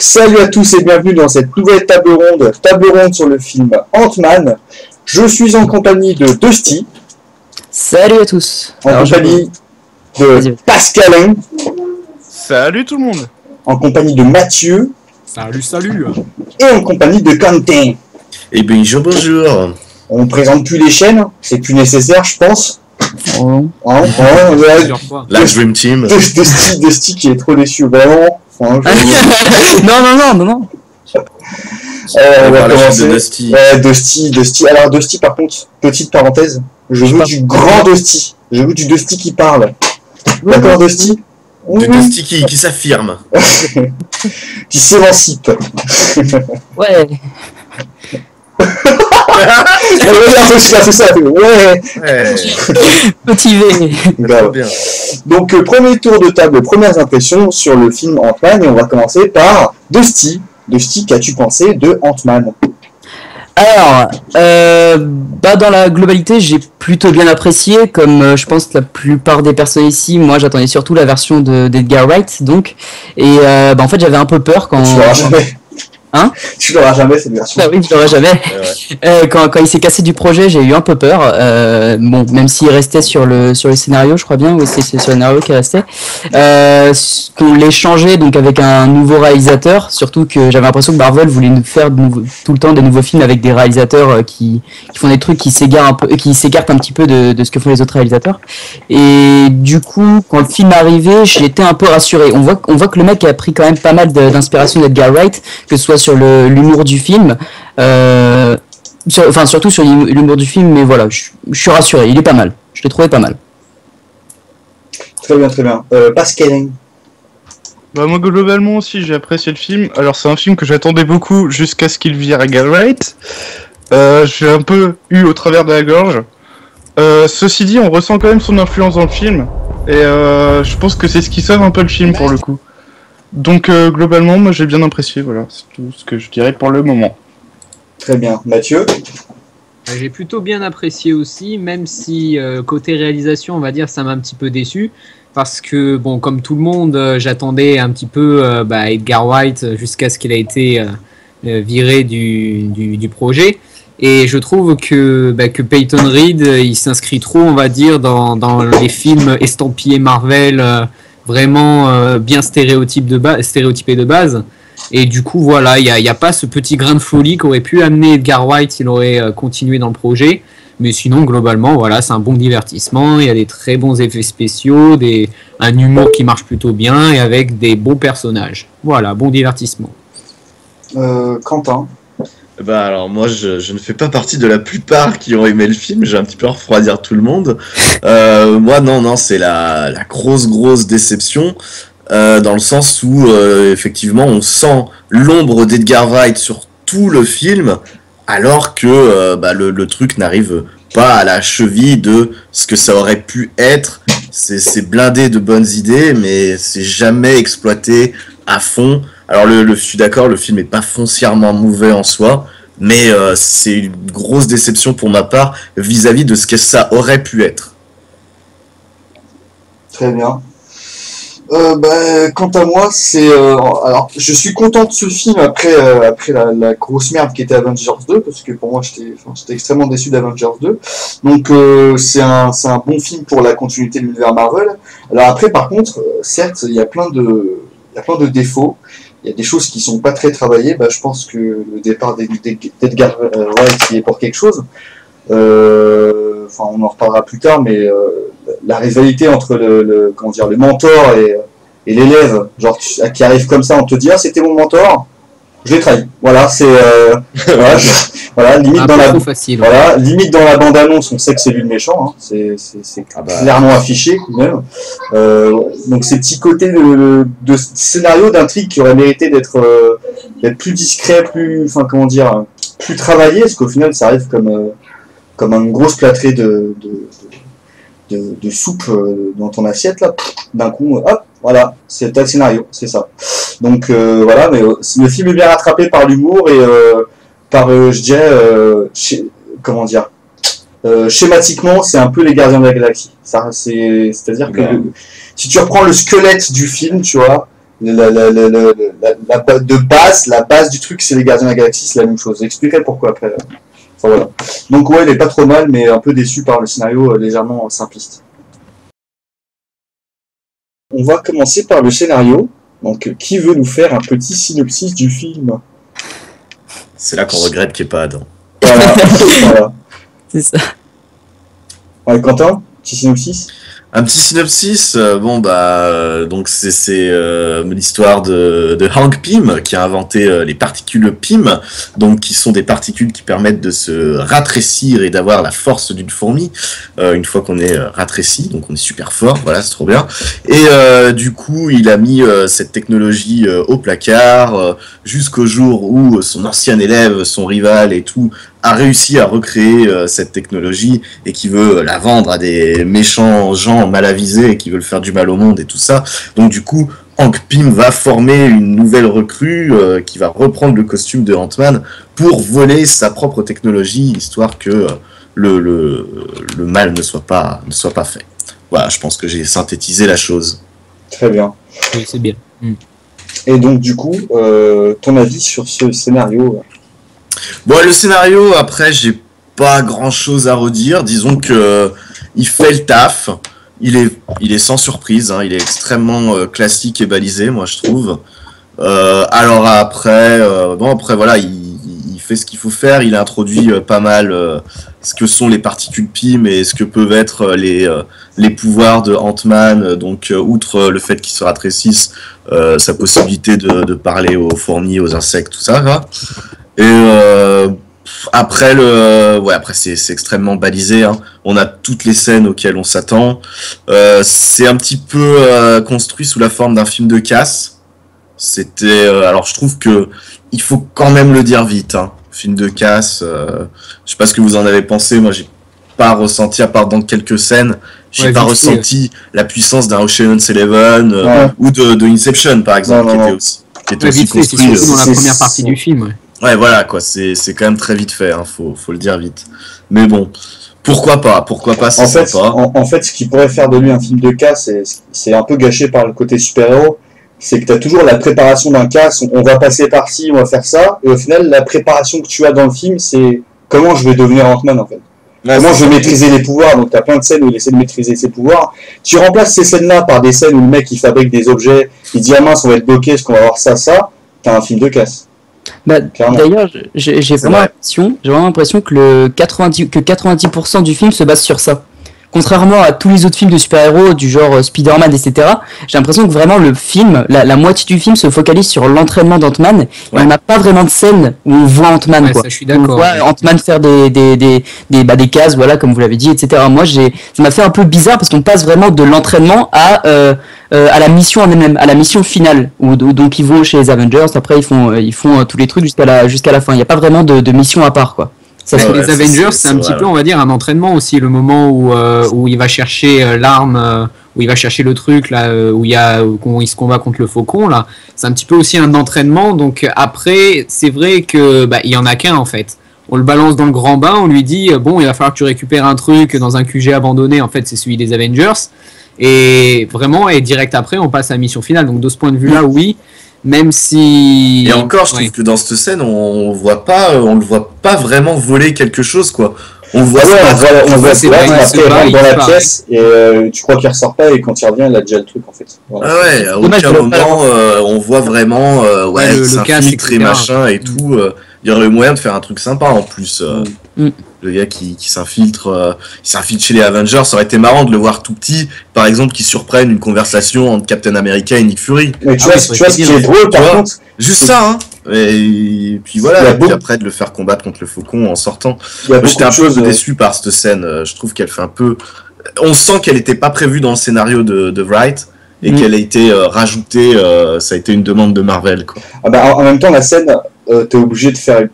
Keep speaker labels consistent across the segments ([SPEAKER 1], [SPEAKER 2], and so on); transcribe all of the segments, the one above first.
[SPEAKER 1] Salut à tous et bienvenue dans cette nouvelle table ronde sur le film Ant-Man. Je suis en compagnie de Dusty.
[SPEAKER 2] Salut à tous.
[SPEAKER 1] En compagnie de Pascalin.
[SPEAKER 3] Salut tout le monde.
[SPEAKER 1] En compagnie de Mathieu.
[SPEAKER 4] Salut.
[SPEAKER 1] Et en compagnie de Quentin.
[SPEAKER 5] Et bonjour.
[SPEAKER 1] On ne présente plus les chaînes, c'est plus nécessaire, je pense.
[SPEAKER 5] La Dream Team.
[SPEAKER 1] Dusty qui est trop déçu au ballon.
[SPEAKER 2] Non.
[SPEAKER 1] On va commencer. Dusty. Alors Dusty, par contre, petite parenthèse, je veux du grand Dusty. Je veux du Dusty qui parle. D'accord, Dusty?
[SPEAKER 5] Du Dusty qui s'affirme.
[SPEAKER 1] Qui s'émancipe.
[SPEAKER 2] Ouais.
[SPEAKER 1] Il a fait ça. Ouais.
[SPEAKER 2] Motivé.
[SPEAKER 5] Bien.
[SPEAKER 1] Donc, premier tour de table, premières impressions sur le film Ant-Man, et on va commencer par Dusty. Dusty, qu'as-tu pensé de Ant-Man?
[SPEAKER 2] Alors, dans la globalité, j'ai plutôt bien apprécié, comme je pense la plupart des personnes ici. Moi, j'attendais surtout la version d'Edgar Wright, donc, et en fait, j'avais un peu peur quand.
[SPEAKER 1] Tu l'auras jamais.
[SPEAKER 2] Hein?
[SPEAKER 1] Tu l'auras jamais cette version.
[SPEAKER 2] Ah oui, je l'aurai jamais. Quand il s'est cassé du projet, j'ai eu un peu peur. Bon, même s'il restait sur le scénario, je crois bien, oui, c'est sur le scénario qui restait. Qu'on l'ait changé donc avec un nouveau réalisateur, surtout que j'avais l'impression que Marvel voulait nous faire tout le temps des nouveaux films avec des réalisateurs qui font des trucs qui s'écartent un petit peu de ce que font les autres réalisateurs. Et du coup, quand le film est arrivé, j'étais un peu rassuré. On voit que le mec a pris quand même pas mal d'inspiration d'Edgar Wright, que ce soit sur l'humour du film, surtout sur l'humour du film, mais voilà, je suis rassuré, il est pas mal, je l'ai trouvé pas mal.
[SPEAKER 1] Très bien. Pascal.
[SPEAKER 3] Moi globalement aussi j'ai apprécié le film. Alors c'est un film que j'attendais beaucoup jusqu'à ce qu'il vire Edgar Wright. J'ai un peu eu au travers de la gorge. Ceci dit, on ressent quand même son influence dans le film, et je pense que c'est ce qui sauve un peu le film pour le coup. Donc globalement, moi j'ai bien apprécié, voilà, c'est tout ce que je dirais pour le moment.
[SPEAKER 1] Très bien. Mathieu?
[SPEAKER 4] J'ai plutôt bien apprécié aussi, même si côté réalisation, on va dire, ça m'a un petit peu déçu. Parce que, bon, comme tout le monde, j'attendais un petit peu Edgar Wright jusqu'à ce qu'il ait été viré du projet. Et je trouve que Peyton Reed, il s'inscrit trop, on va dire, dans les films estampillés Marvel, vraiment bien stéréotypés de base. Et du coup, voilà, il y a pas ce petit grain de folie qu'aurait pu amener Edgar Wright s'il aurait continué dans le projet. Mais sinon, globalement, voilà, c'est un bon divertissement. Il y a des très bons effets spéciaux, un humour qui marche plutôt bien et avec des bons personnages. Voilà, bon divertissement.
[SPEAKER 1] Quentin?
[SPEAKER 5] Alors moi je ne fais pas partie de la plupart qui ont aimé le film, j'ai un petit peu refroidir tout le monde. Moi non, c'est la grosse déception, dans le sens où effectivement on sent l'ombre d'Edgar Wright sur tout le film, alors que le truc n'arrive pas à la cheville de ce que ça aurait pu être. C'est blindé de bonnes idées, mais c'est jamais exploité à fond. Alors je suis d'accord, le film est pas foncièrement mauvais en soi, mais c'est une grosse déception pour ma part vis-à-vis de ce que ça aurait pu être.
[SPEAKER 1] Très bien. Quant à moi, alors je suis content de ce film après la grosse merde qui était Avengers 2, parce que pour moi j'étais extrêmement déçu d'Avengers 2. Donc c'est un bon film pour la continuité de l'univers Marvel. Alors après, par contre, certes, il y a plein de défauts. Il y a des choses qui sont pas très travaillées. Je pense que le départ d'Edgar Wright y est pour quelque chose. On en reparlera plus tard, mais la rivalité entre le mentor et l'élève, genre qui arrive comme ça, on te dit c'était mon mentor, je l'ai trahi. Voilà, c'est voilà, limite dans la
[SPEAKER 4] facile,
[SPEAKER 1] voilà, limite dans la bande annonce, on sait que c'est lui le méchant, hein. C'est clairement affiché même. Donc ces petits côtés de scénario, d'intrigue qui auraient mérité d'être plus discret, plus travaillé, parce qu'au final ça arrive comme une grosse plâtrée de soupe dans ton assiette là, d'un coup, hop, voilà, c'est le scénario, c'est ça. Donc voilà, mais le film est bien rattrapé par l'humour et je dirais, schématiquement, c'est un peu les Gardiens de la Galaxie. C'est-à-dire que si tu reprends le squelette du film, tu vois, De base, la base du truc, c'est les Gardiens de la Galaxie, c'est la même chose. J'expliquerai pourquoi après. Enfin, voilà. Donc ouais, il est pas trop mal, mais un peu déçu par le scénario légèrement simpliste. On va commencer par le scénario. Donc, qui veut nous faire un petit synopsis du film?
[SPEAKER 5] C'est là qu'on regrette qu'il n'y ait pas Adam.
[SPEAKER 1] Voilà.
[SPEAKER 2] C'est ça.
[SPEAKER 1] Ouais, Quentin, petit synopsis.
[SPEAKER 5] Un petit synopsis, donc c'est l'histoire de Hank Pym qui a inventé les particules Pym, donc qui sont des particules qui permettent de se rétrécir et d'avoir la force d'une fourmi une fois qu'on est rétréci, donc on est super fort, voilà, c'est trop bien. Et du coup, il a mis cette technologie au placard jusqu'au jour où son ancien élève, son rival et tout, a réussi à recréer cette technologie et qui veut la vendre à des méchants gens mal avisés et qui veulent faire du mal au monde et tout ça. Donc du coup, Hank Pym va former une nouvelle recrue qui va reprendre le costume de Ant-Man pour voler sa propre technologie, histoire que le mal ne soit pas fait. Voilà, je pense que j'ai synthétisé la chose.
[SPEAKER 1] Très bien.
[SPEAKER 4] Oui, c'est bien.
[SPEAKER 1] Et donc du coup, ton avis sur ce scénario?
[SPEAKER 5] Bon, le scénario, après, j'ai pas grand chose à redire. Disons que il fait le taf. Il est sans surprise, hein. Il est extrêmement classique et balisé, moi, je trouve. Alors après, voilà, il fait ce qu'il faut faire. Il a introduit pas mal ce que sont les particules Pym et ce que peuvent être les pouvoirs de Ant-Man. Donc, outre le fait qu'il se rétrécisse, sa possibilité de parler aux fourmis, aux insectes, tout ça, là. Et après c'est extrêmement balisé, hein. On a toutes les scènes auxquelles on s'attend. C'est un petit peu construit sous la forme d'un film de casse. Alors je trouve que il faut quand même le dire vite, hein. Film de casse. Je sais pas ce que vous en avez pensé. Moi, j'ai pas ressenti, à part dans quelques scènes, j'ai pas ressenti la puissance d'un Ocean's Eleven ou de Inception, par exemple, qui était aussi construit.
[SPEAKER 4] C'est surtout dans la première partie du film. Ouais.
[SPEAKER 5] Ouais, voilà, quoi, c'est quand même très vite fait, hein, faut le dire vite. Mais bon, pourquoi pas, c'est sympa.
[SPEAKER 1] En fait, ce qui pourrait faire de lui un film de casse, c'est un peu gâché par le côté super-héros, c'est que tu as toujours la préparation d'un casse, on va passer par-ci, on va faire ça, et au final, la préparation que tu as dans le film, c'est comment je vais devenir Ant-Man, en fait. Ouais, comment je vais maîtriser les pouvoirs, donc tu as plein de scènes où il essaie de maîtriser ses pouvoirs. Tu remplaces ces scènes-là par des scènes où le mec, il fabrique des objets, il dit, ah mince, on va être bloqué, parce qu'on va avoir ça, t'as un film de casse.
[SPEAKER 2] Bah, d'ailleurs, j'ai vraiment l'impression que 90% du film se base sur ça. Contrairement à tous les autres films de super-héros du genre Spider-Man, etc., j'ai l'impression que vraiment le film, la moitié du film se focalise sur l'entraînement d'Ant-Man, et on n'a pas vraiment de scène où on voit Ant-Man, quoi.
[SPEAKER 4] Ça, je suis d'accord.
[SPEAKER 2] On voit Ant-Man faire des cases, voilà, comme vous l'avez dit, etc. Moi, ça m'a fait un peu bizarre parce qu'on passe vraiment de l'entraînement à la mission en elle-même, à la mission finale, donc ils vont chez les Avengers, après ils font tous les trucs jusqu'à la fin. Il n'y a pas vraiment de mission à part, quoi.
[SPEAKER 4] Les Avengers, c'est un petit peu, on va dire, un entraînement aussi. Le moment où il va chercher l'arme, où il va chercher le truc, là, où il se combat contre le faucon, là, c'est un petit peu aussi un entraînement. Donc après, c'est vrai que il y en a qu'un en fait. On le balance dans le grand bain, on lui dit bon, il va falloir que tu récupères un truc dans un QG abandonné. En fait, c'est celui des Avengers. Et vraiment, et direct après, on passe à la mission finale. Donc de ce point de vue-là, oui. Même si...
[SPEAKER 5] Et encore, je trouve que dans cette scène, on le voit pas vraiment voler quelque chose, quoi. On voit
[SPEAKER 1] on voit dans la pièce, et tu crois qu'il ressort pas, et quand il revient, il a déjà le truc, en fait. Voilà.
[SPEAKER 5] Ah ouais, à aucun moment, on voit vraiment, il s'infiltre et machin et tout. Il y aurait moyen de faire un truc sympa, en plus. Le gars qui s'infiltre chez les Avengers, ça aurait été marrant de le voir tout petit, par exemple, qui surprenne une conversation entre Captain America et Nick Fury.
[SPEAKER 1] Mais tu vois ce qui est drôle, par contre,
[SPEAKER 5] juste ça, hein. Et puis voilà, et puis après de le faire combattre contre le faucon en sortant. Moi, j'étais un peu déçu par cette scène. Je trouve qu'elle fait un peu. On sent qu'elle n'était pas prévue dans le scénario de Wright et qu'elle a été rajoutée. Ça a été une demande de Marvel, quoi.
[SPEAKER 1] En même temps, la scène, t'es obligé de faire.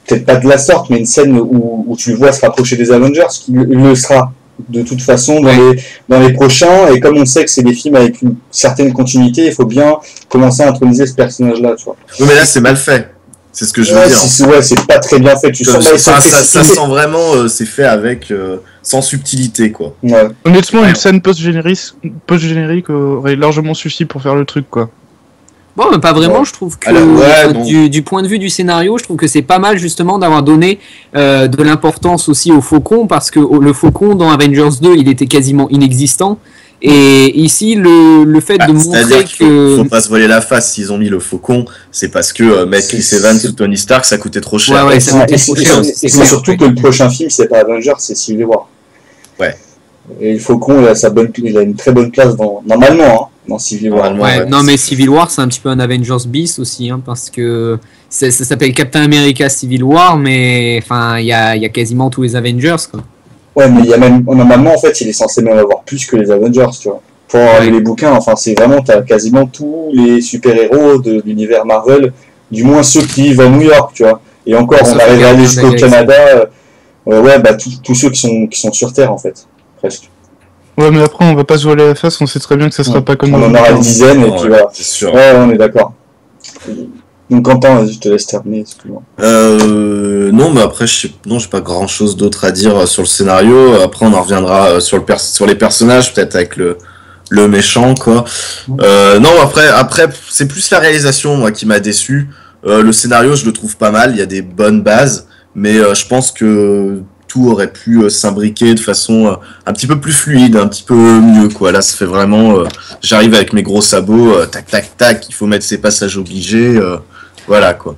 [SPEAKER 1] Peut-être pas de la sorte, mais une scène où tu le vois se rapprocher des Avengers, qui le sera de toute façon dans les prochains, et comme on sait que c'est des films avec une certaine continuité, il faut bien commencer à introniser ce personnage-là, tu vois.
[SPEAKER 5] Oui, mais là c'est mal fait, c'est ce que je veux dire.
[SPEAKER 1] C'est pas très bien fait, tu sens
[SPEAKER 5] ça sent vraiment, c'est fait avec sans subtilité, quoi.
[SPEAKER 3] Ouais. Honnêtement, une scène post-générique aurait largement suffi pour faire le truc, quoi.
[SPEAKER 4] Bon, mais pas vraiment, je trouve que
[SPEAKER 5] Alors,
[SPEAKER 4] du point de vue du scénario, je trouve que c'est pas mal justement d'avoir donné de l'importance aussi au Faucon, parce que le Faucon dans Avengers 2, il était quasiment inexistant. Et ici, le fait de montrer
[SPEAKER 5] qu'il faut pas se voiler la face. S'ils ont mis le Faucon, c'est parce que mettre Chris Evans ou Tony Stark, ça coûtait trop cher.
[SPEAKER 1] Ouais, ça coûtait trop cher. C'est surtout que le prochain film, c'est pas Avengers, c'est Civil War.
[SPEAKER 5] Ouais.
[SPEAKER 1] Et le Faucon, il a une très bonne place normalement, hein, dans Civil War.
[SPEAKER 4] Non, mais Civil War, c'est un petit peu un Avengers bis aussi, hein, parce que ça s'appelle Captain America Civil War, mais enfin, il y a quasiment tous les Avengers, quoi.
[SPEAKER 1] Ouais, mais il y a même, normalement, en fait, il est censé même avoir plus que les Avengers, tu vois. Pour les bouquins, enfin, c'est vraiment, t'as quasiment tous les super-héros de l'univers Marvel, du moins ceux qui vivent à New York, tu vois. Et encore, on arrive à aller jusqu'au Canada, tous ceux qui sont sur Terre, en fait, presque.
[SPEAKER 3] Ouais, mais après, on va pas se voiler la face, on sait très bien que ça sera pas comme...
[SPEAKER 1] On en aura une dizaine, et puis voilà.
[SPEAKER 5] C'est sûr.
[SPEAKER 1] Ouais, on est d'accord. Donc Quentin, je te laisse terminer, excuse-moi.
[SPEAKER 5] Non, mais après, j'ai pas grand chose d'autre à dire sur le scénario. Après, on en reviendra sur les personnages, peut-être avec le méchant, quoi. Non, après, c'est plus la réalisation, moi, qui m'a déçu. Le scénario, je le trouve pas mal, il y a des bonnes bases, mais je pense que tout aurait pu s'imbriquer de façon un petit peu plus fluide, un petit peu mieux, quoi. Là, ça fait vraiment... j'arrive avec mes gros sabots, tac, tac, tac, il faut mettre ces passages obligés... Voilà quoi.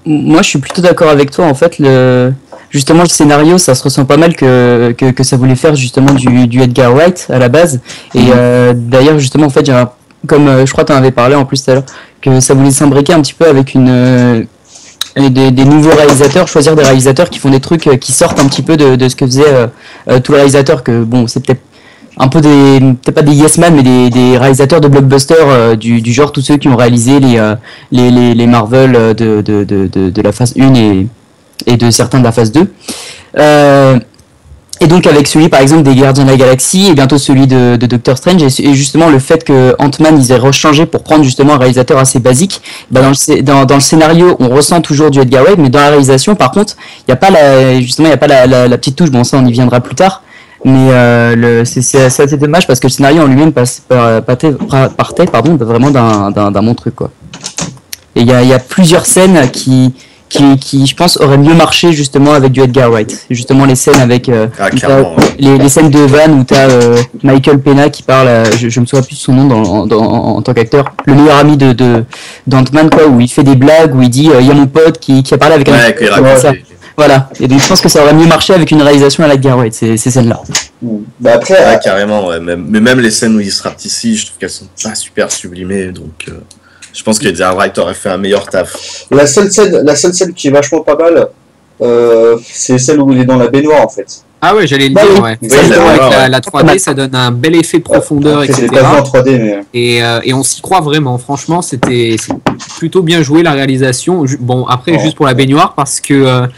[SPEAKER 2] Moi je suis plutôt d'accord avec toi en fait. Justement le scénario ça se ressent pas mal que ça voulait faire justement du Edgar Wright à la base. Et d'ailleurs justement en fait comme je crois que tu en avais parlé en plus tout à l'heure, que ça voulait s'imbriquer un petit peu avec des nouveaux réalisateurs, choisir des réalisateurs qui font des trucs qui sortent un petit peu de ce que faisaient tous les réalisateurs, que bon c'est peut-être un peu peut-être pas des yes man, mais des réalisateurs de blockbusters du genre tous ceux qui ont réalisé les Marvel de la phase 1 et de certains de la phase 2. Et donc avec celui par exemple des Gardiens de la Galaxie et bientôt celui de Doctor Strange, et justement le fait que Ant-Man ils aient rechangé pour prendre justement un réalisateur assez basique, dans le scénario on ressent toujours du Edgar Wright, mais dans la réalisation par contre il n'y a pas la petite touche, bon ça on y viendra plus tard. Mais c'est assez dommage parce que le scénario en lui-même partait vraiment d'un bon truc, quoi. Et il y a plusieurs scènes qui je pense auraient mieux marché justement avec du Edgar Wright. Justement les scènes avec les scènes de Van où t'as Michael Pena qui parle, je me souviens plus de son nom en tant qu'acteur, le meilleur ami d'Ant-Man, quoi, où il fait des blagues, où il dit il y a mon pote qui a parlé avec un voilà, et donc je pense que ça aurait mieux marché avec une réalisation à la Edgar Wright, ces scènes-là.
[SPEAKER 1] Bah après,
[SPEAKER 5] carrément, ouais. Même les scènes où il se rapetissent, je trouve qu'elles sont pas super sublimées, donc je pense que Edgar Wright aurait fait un meilleur taf.
[SPEAKER 1] La seule scène qui est vachement pas mal, c'est celle où il est dans la baignoire en fait.
[SPEAKER 4] Ah ouais, j'allais le dire, ouais. Avec la 3D, ça donne un bel effet de profondeur,
[SPEAKER 1] après,
[SPEAKER 4] etc.
[SPEAKER 1] Je l'ai pas vu en 3D, mais...
[SPEAKER 4] Et on s'y croit vraiment. Franchement, c'est plutôt bien joué la réalisation. Bon, après, juste pour la baignoire, parce que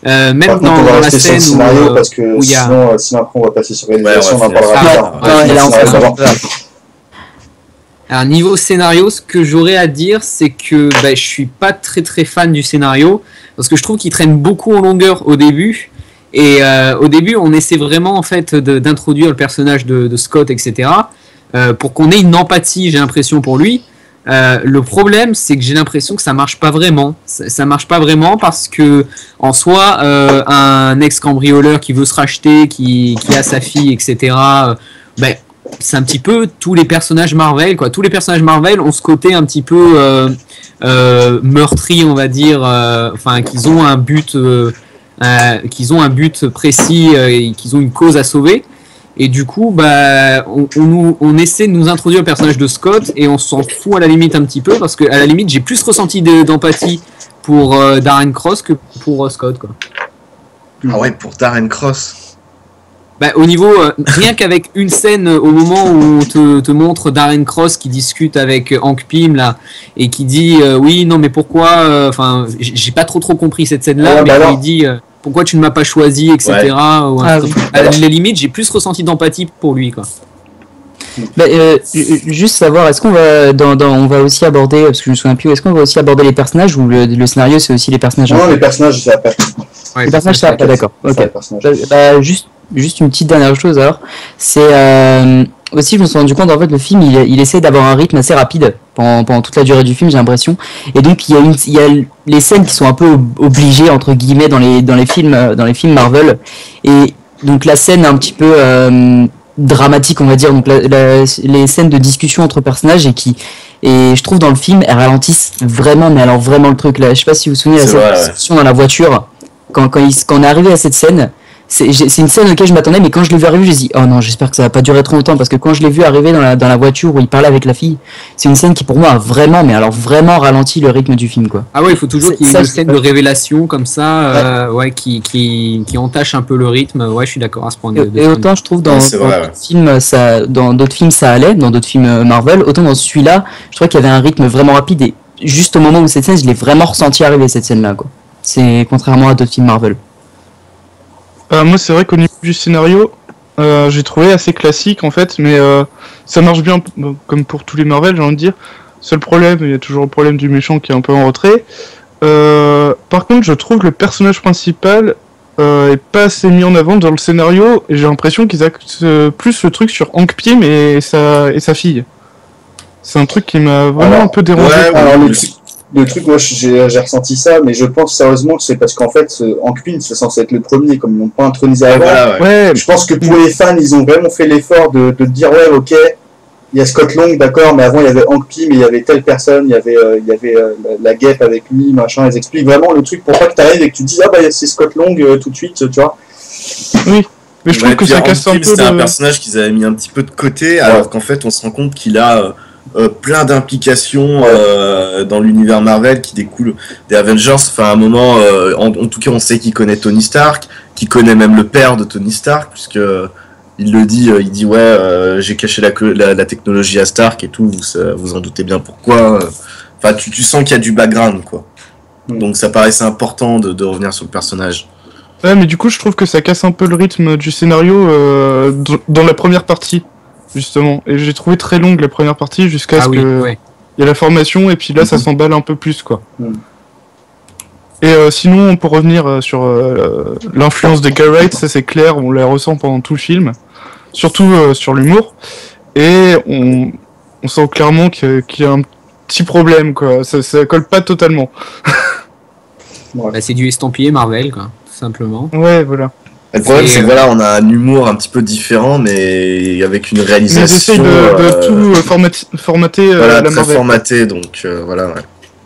[SPEAKER 4] même contre, dans la scène
[SPEAKER 1] scénario, parce que sinon après on va passer sur réalisation, on en parlera plus tard.
[SPEAKER 4] Alors, niveau scénario, ce que j'aurais à dire, c'est que je suis pas très très fan du scénario, parce que je trouve qu'il traîne beaucoup en longueur au début. Et au début, on essaie vraiment en fait d'introduire le personnage de Scott, etc. Pour qu'on ait une empathie, j'ai l'impression, pour lui. Le problème, c'est que j'ai l'impression que ça marche pas vraiment. Ça marche pas vraiment parce que en soi, un ex-cambrioleur qui veut se racheter, qui a sa fille, etc. C'est un petit peu tous les personnages Marvel, quoi. Tous les personnages Marvel ont ce côté un petit peu meurtri, on va dire. Enfin, qu'ils ont un but. Qu'ils ont un but précis et qu'ils ont une cause à sauver, et du coup on essaie de nous introduire le personnage de Scott et on s'en fout à la limite un petit peu, parce que à la limite j'ai plus ressenti d'empathie pour Darren Cross que pour Scott, quoi.
[SPEAKER 5] Ah ouais, pour Darren Cross.
[SPEAKER 4] Au niveau, rien qu'avec une scène au moment où on te montre Darren Cross qui discute avec Hank Pym là, et qui dit oui non mais pourquoi, enfin j'ai pas trop compris cette scène là, mais il dit pourquoi tu ne m'as pas choisi, etc.
[SPEAKER 2] Ouais.
[SPEAKER 4] À la limite j'ai plus ressenti d'empathie pour lui, quoi.
[SPEAKER 2] Juste savoir, est-ce qu'on va on va aussi aborder, parce que je me souviens plus, est-ce qu'on va aussi aborder les personnages, ou le scénario c'est aussi les personnages?
[SPEAKER 1] Non, les personnages c'est après.
[SPEAKER 2] Ouais, les personnages c'est après, d'accord. Ok. Juste juste une petite dernière chose alors, c'est aussi je me suis rendu compte en fait le film il essaie d'avoir un rythme assez rapide pendant toute la durée du film j'ai l'impression et donc il y a les scènes qui sont un peu obligées entre guillemets dans les films Marvel et donc la scène un petit peu dramatique on va dire donc les scènes de discussion entre personnages et je trouve dans le film elles ralentissent vraiment mais alors vraiment le truc là je sais pas si vous vous souvenez de la discussion dans la voiture quand on est arrivé à cette scène c'est une scène auquel je m'attendais mais quand je l'ai vu arriver j'ai dit oh non j'espère que ça va pas durer trop longtemps parce que quand je l'ai vu arriver dans la voiture où il parlait avec la fille c'est une scène qui pour moi a vraiment mais alors vraiment ralenti le rythme du film quoi.
[SPEAKER 4] Ah ouais il faut toujours qu'il y ait une scène de révélation comme ça qui entache un peu le rythme ouais je suis d'accord à ce point de
[SPEAKER 2] et autant je trouve dans d'autres films ça allait dans d'autres films Marvel autant dans celui-là je trouvais qu'il y avait un rythme vraiment rapide et juste au moment où cette scène je l'ai vraiment ressenti arriver cette scène là quoi. C'est contrairement à d'autres films Marvel.
[SPEAKER 3] Moi, c'est vrai qu'au niveau du scénario, j'ai trouvé assez classique en fait, mais ça marche bien comme pour tous les Marvel, j'ai envie de dire. Seul problème, il y a toujours le problème du méchant qui est un peu en retrait. Par contre, je trouve que le personnage principal est pas assez mis en avant dans le scénario, et j'ai l'impression qu'ils axent plus le truc sur Hank Pym et sa fille. C'est un truc qui m'a vraiment un peu dérangé.
[SPEAKER 1] Le truc, moi j'ai ressenti ça, mais je pense sérieusement que c'est parce qu'en fait, Hank Pym c'est censé être le premier, comme ils l'ont pas intronisé avant. Je pense que pour les fans, ils ont vraiment fait l'effort de dire ouais, ok, il y a Scott Lang, d'accord, mais avant il y avait Hank Pym, et il y avait telle personne, il y avait la guêpe avec lui, machin. Ils expliquent vraiment le truc pour pas que t'arrives et que tu te dises ah bah c'est Scott Lang tout de suite, tu vois.
[SPEAKER 3] Oui. Mais je trouve que ça casse un peu.
[SPEAKER 5] C'était un personnage qu'ils avaient mis un petit peu de côté, alors qu'en fait on se rend compte qu'il a plein d'implications dans l'univers Marvel qui découlent des Avengers. Enfin, à un moment, en tout cas, on sait qu'il connaît Tony Stark, qu'il connaît même le père de Tony Stark, puisque il le dit, il dit ouais, j'ai caché la technologie à Stark et tout. Vous en doutez bien pourquoi. Enfin, tu sens qu'il y a du background, quoi. Donc, ça paraissait important de revenir sur le personnage.
[SPEAKER 3] Ouais, mais du coup, je trouve que ça casse un peu le rythme du scénario dans la première partie. Justement, et j'ai trouvé très longue la première partie jusqu'à ce que il y a la formation et puis là ça s'emballe un peu plus quoi. Et sinon on peut revenir sur l'influence des Guy Wright, ça c'est clair, on la ressent pendant tout le film, surtout sur l'humour et on sent clairement qu'il y a un petit problème quoi, ça colle pas totalement.
[SPEAKER 4] Bah, c'est du estampillé Marvel quoi, tout simplement.
[SPEAKER 3] Ouais voilà.
[SPEAKER 5] Le problème, c'est que voilà, on a un humour un petit peu différent, mais avec une réalisation.
[SPEAKER 3] Mais ils essayent de tout formater.
[SPEAKER 5] Voilà,
[SPEAKER 3] la
[SPEAKER 5] très
[SPEAKER 3] Marvel.
[SPEAKER 5] formaté, donc voilà. Ouais.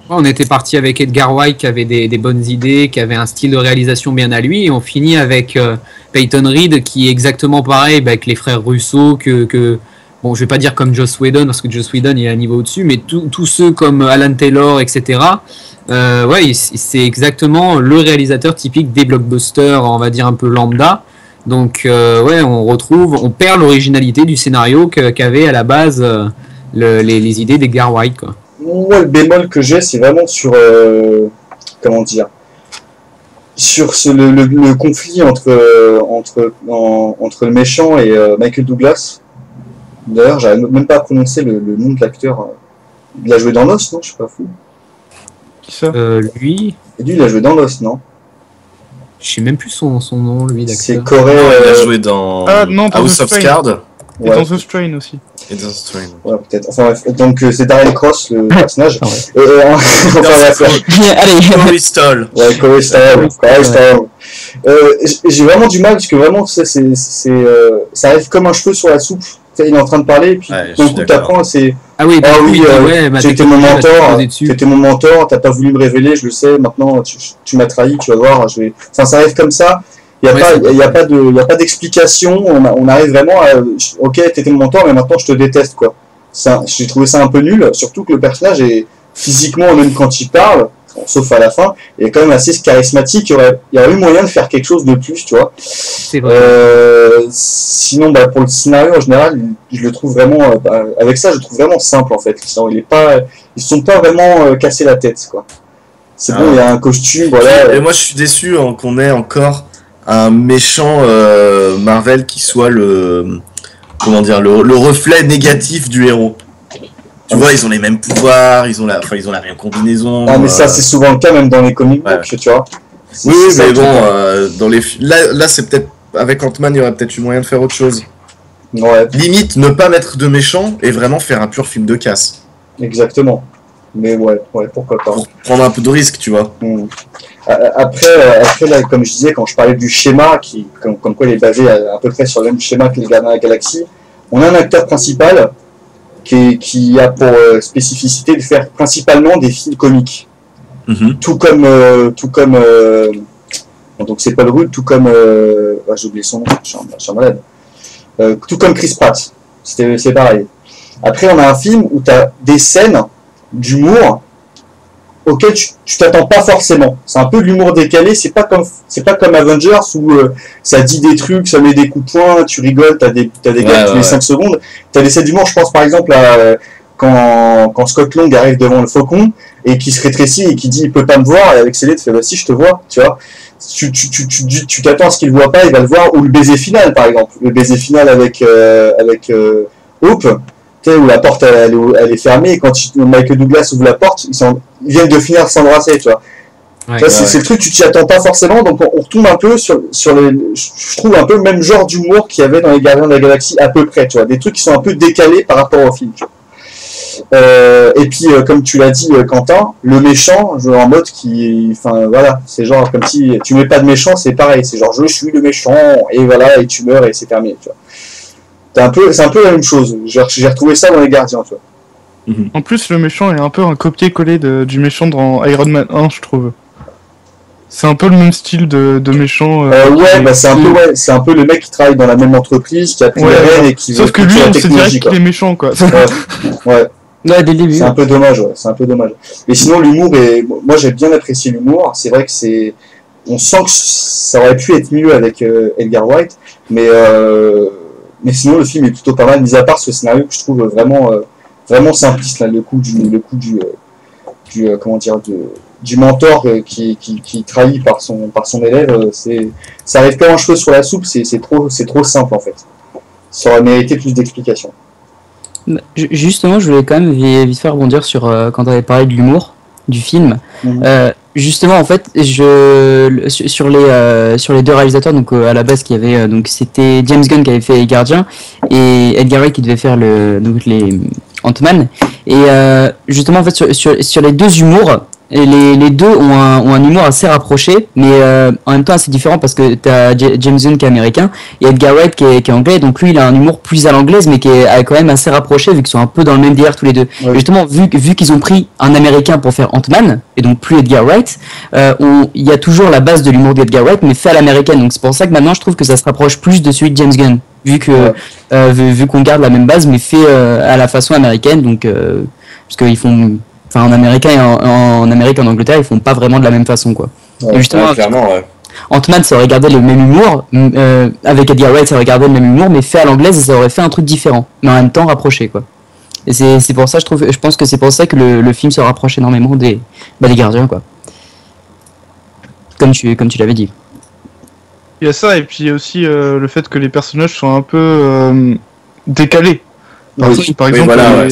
[SPEAKER 4] On était parti avec Edgar Wright qui avait des bonnes idées, qui avait un style de réalisation bien à lui, et on finit avec Peyton Reed qui est exactement pareil avec les frères Russo, bon, je vais pas dire comme Joss Whedon, parce que Joss Whedon il est à un niveau au-dessus, mais tous ceux comme Alan Taylor, etc. Ouais, c'est exactement le réalisateur typique des blockbusters, on va dire un peu lambda. Donc ouais, on perd l'originalité du scénario qu'avait à la base les idées d'Edgar Wright quoi.
[SPEAKER 1] Moi, le bémol que j'ai, c'est vraiment sur comment dire, sur le conflit entre le méchant et Michael Douglas. D'ailleurs, j'arrive même pas à prononcer le nom de l'acteur. Il a joué dans Lost, non? Je suis pas fou.
[SPEAKER 3] Qui ça?
[SPEAKER 4] Lui.
[SPEAKER 1] Et lui, il a joué dans Lost, non?
[SPEAKER 4] Je sais même plus son nom, lui, d'acteur.
[SPEAKER 1] C'est Corey.
[SPEAKER 5] Il a joué dans House of Cards.
[SPEAKER 3] Et dans The Strain aussi.
[SPEAKER 5] Et dans The Strain.
[SPEAKER 1] Ouais, peut-être. Enfin bref, donc c'est Darren Cross, le personnage.
[SPEAKER 2] Allez.
[SPEAKER 5] Corey Stoll.
[SPEAKER 1] Ouais, Corey Stoll. J'ai vraiment du mal parce que vraiment ça arrive comme un cheveu sur la soupe. Il est en train de parler et puis d'un coup t'apprends c'est j'étais mon mentor, t'as pas voulu me révéler, je le sais, maintenant tu m'as trahi, tu vas voir, enfin ça arrive comme ça. Il y a pas d'explication, on arrive vraiment à ok, t'étais mon mentor mais maintenant je te déteste quoi. J'ai trouvé ça un peu nul, surtout que le personnage est physiquement, même quand il parle, sauf à la fin, il est quand même assez charismatique, il y aurait eu moyen de faire quelque chose de plus, tu vois.
[SPEAKER 4] C'est vrai.
[SPEAKER 1] Sinon, pour le scénario en général, je le trouve vraiment, avec ça, je le trouve vraiment simple en fait. Sinon, ils se sont pas vraiment cassé la tête, quoi. C'est bon, il y a un costume, voilà.
[SPEAKER 5] Et moi, je suis déçu qu'on ait encore un méchant Marvel qui soit le reflet négatif du héros. Tu vois, ils ont les mêmes pouvoirs, ils ont la même combinaison.
[SPEAKER 1] Ah, mais ça, c'est souvent le cas, même dans les comic books, tu vois.
[SPEAKER 5] Oui, mais bon, dans les là c'est peut-être avec Ant-Man, il y aurait peut-être eu moyen de faire autre chose.
[SPEAKER 1] Ouais,
[SPEAKER 5] Limite, ne pas mettre de méchants et vraiment faire un pur film de casse.
[SPEAKER 1] exactement. Mais ouais, pourquoi pas.
[SPEAKER 5] Pour prendre un peu de risque, tu vois.
[SPEAKER 1] Après là, comme je disais, quand je parlais du schéma, comme quoi il est basé à peu près sur le même schéma que les Gardiens de la Galaxie, on a un acteur principal qui a pour spécificité de faire principalement des films comiques. Tout comme donc c'est Paul Rudd, tout comme j'ai oublié son nom, je suis malade. Tout comme Chris Pratt, c'est pareil. Après on a un film où tu as des scènes d'humour auquel tu t'attends pas forcément. C'est un peu de l'humour décalé, c'est pas comme Avengers où ça dit des trucs, ça met des coups de poing, tu rigoles, t'as des gars tous les 5 secondes. T'as des scènes d'humour, je pense par exemple à quand Scott Long arrive devant le Faucon et qui se rétrécit et qui dit il peut pas me voir, et avec ses lettres, il fait bah si je te vois, tu vois. Tu t'attends à ce qu'il voit pas, il va le voir, ou le baiser final par exemple. Le baiser final avec Hope, où la porte elle est fermée, et quand Michael Douglas ouvre la porte, ils viennent de finir de s'embrasser, tu vois. Ouais, c'est le truc, tu t'y attends pas forcément, donc on retombe un peu sur je trouve un peu le même genre d'humour qu'il y avait dans les Gardiens de la Galaxie à peu près, tu vois, des trucs qui sont un peu décalés par rapport au film, tu vois. Et puis comme tu l'as dit Quentin, le méchant, en mode enfin voilà, c'est genre comme si tu mets pas de méchant, c'est pareil, c'est genre je suis le méchant et voilà et tu meurs et c'est terminé, tu vois. C'est un peu la même chose. J'ai retrouvé ça dans les Gardiens, tu vois.
[SPEAKER 3] En plus, le méchant est un peu un copier-coller du méchant dans Iron Man 1, je trouve. C'est un peu le même style de méchant.
[SPEAKER 1] C'est un peu le mec qui travaille dans la même entreprise, qui a pris les rênes et qui veut.
[SPEAKER 3] Sauf que lui, on sait direct qu'il est méchant, quoi.
[SPEAKER 1] Ouais.
[SPEAKER 2] Ouais, dès le début.
[SPEAKER 1] C'est un peu dommage, ouais. C'est un peu dommage. Mais sinon, l'humour moi, j'ai bien apprécié l'humour. C'est vrai que on sent que ça aurait pu être mieux avec Edgar Wright, mais sinon, le film est plutôt pas mal, mis à part ce scénario que je trouve vraiment simpliste, là, le coup du mentor qui trahit par son élève, ça arrive comme un cheveu sur la soupe, c'est trop simple en fait. Ça aurait mérité plus d'explications.
[SPEAKER 2] Justement, je voulais quand même vite faire rebondir sur quand on avait parlé de l'humour du film. Justement, en fait, sur les deux réalisateurs, donc à la base, donc c'était James Gunn qui avait fait Les Gardiens et Edgar Wright qui devait faire les Ant-Man. Et justement, en fait, sur les deux humours, et les deux ont un humour assez rapproché, mais en même temps assez différent parce que t'as James Gunn qui est américain et Edgar Wright qui est anglais, donc lui il a un humour plus à l'anglaise mais qui est quand même assez rapproché vu qu'ils sont un peu dans le même délire tous les deux. Ouais. Justement, vu qu'ils ont pris un américain pour faire Ant-Man et donc plus Edgar Wright, il y a toujours la base de l'humour d'Edgar Wright mais fait à l'américaine, donc c'est pour ça que maintenant je trouve que ça se rapproche plus de celui de James Gunn vu qu'on garde la même base mais fait à la façon américaine, donc parce qu'ils font. Enfin, en Américain et en Amérique, en Angleterre, ils font pas vraiment de la même façon, quoi.
[SPEAKER 5] Ouais, et justement, clairement, ouais.
[SPEAKER 2] Ant-Man, ça aurait gardé le même humour, avec Edgar Wright, ça aurait gardé le même humour, mais fait à l'anglaise, ça aurait fait un truc différent, mais en même temps rapproché, quoi. Et c'est pour ça, je pense que c'est pour ça que le film se rapproche énormément des Gardiens, quoi. Comme tu l'avais dit.
[SPEAKER 3] Il y a ça, et puis il y a aussi le fait que les personnages sont un peu décalés. Par exemple, voilà,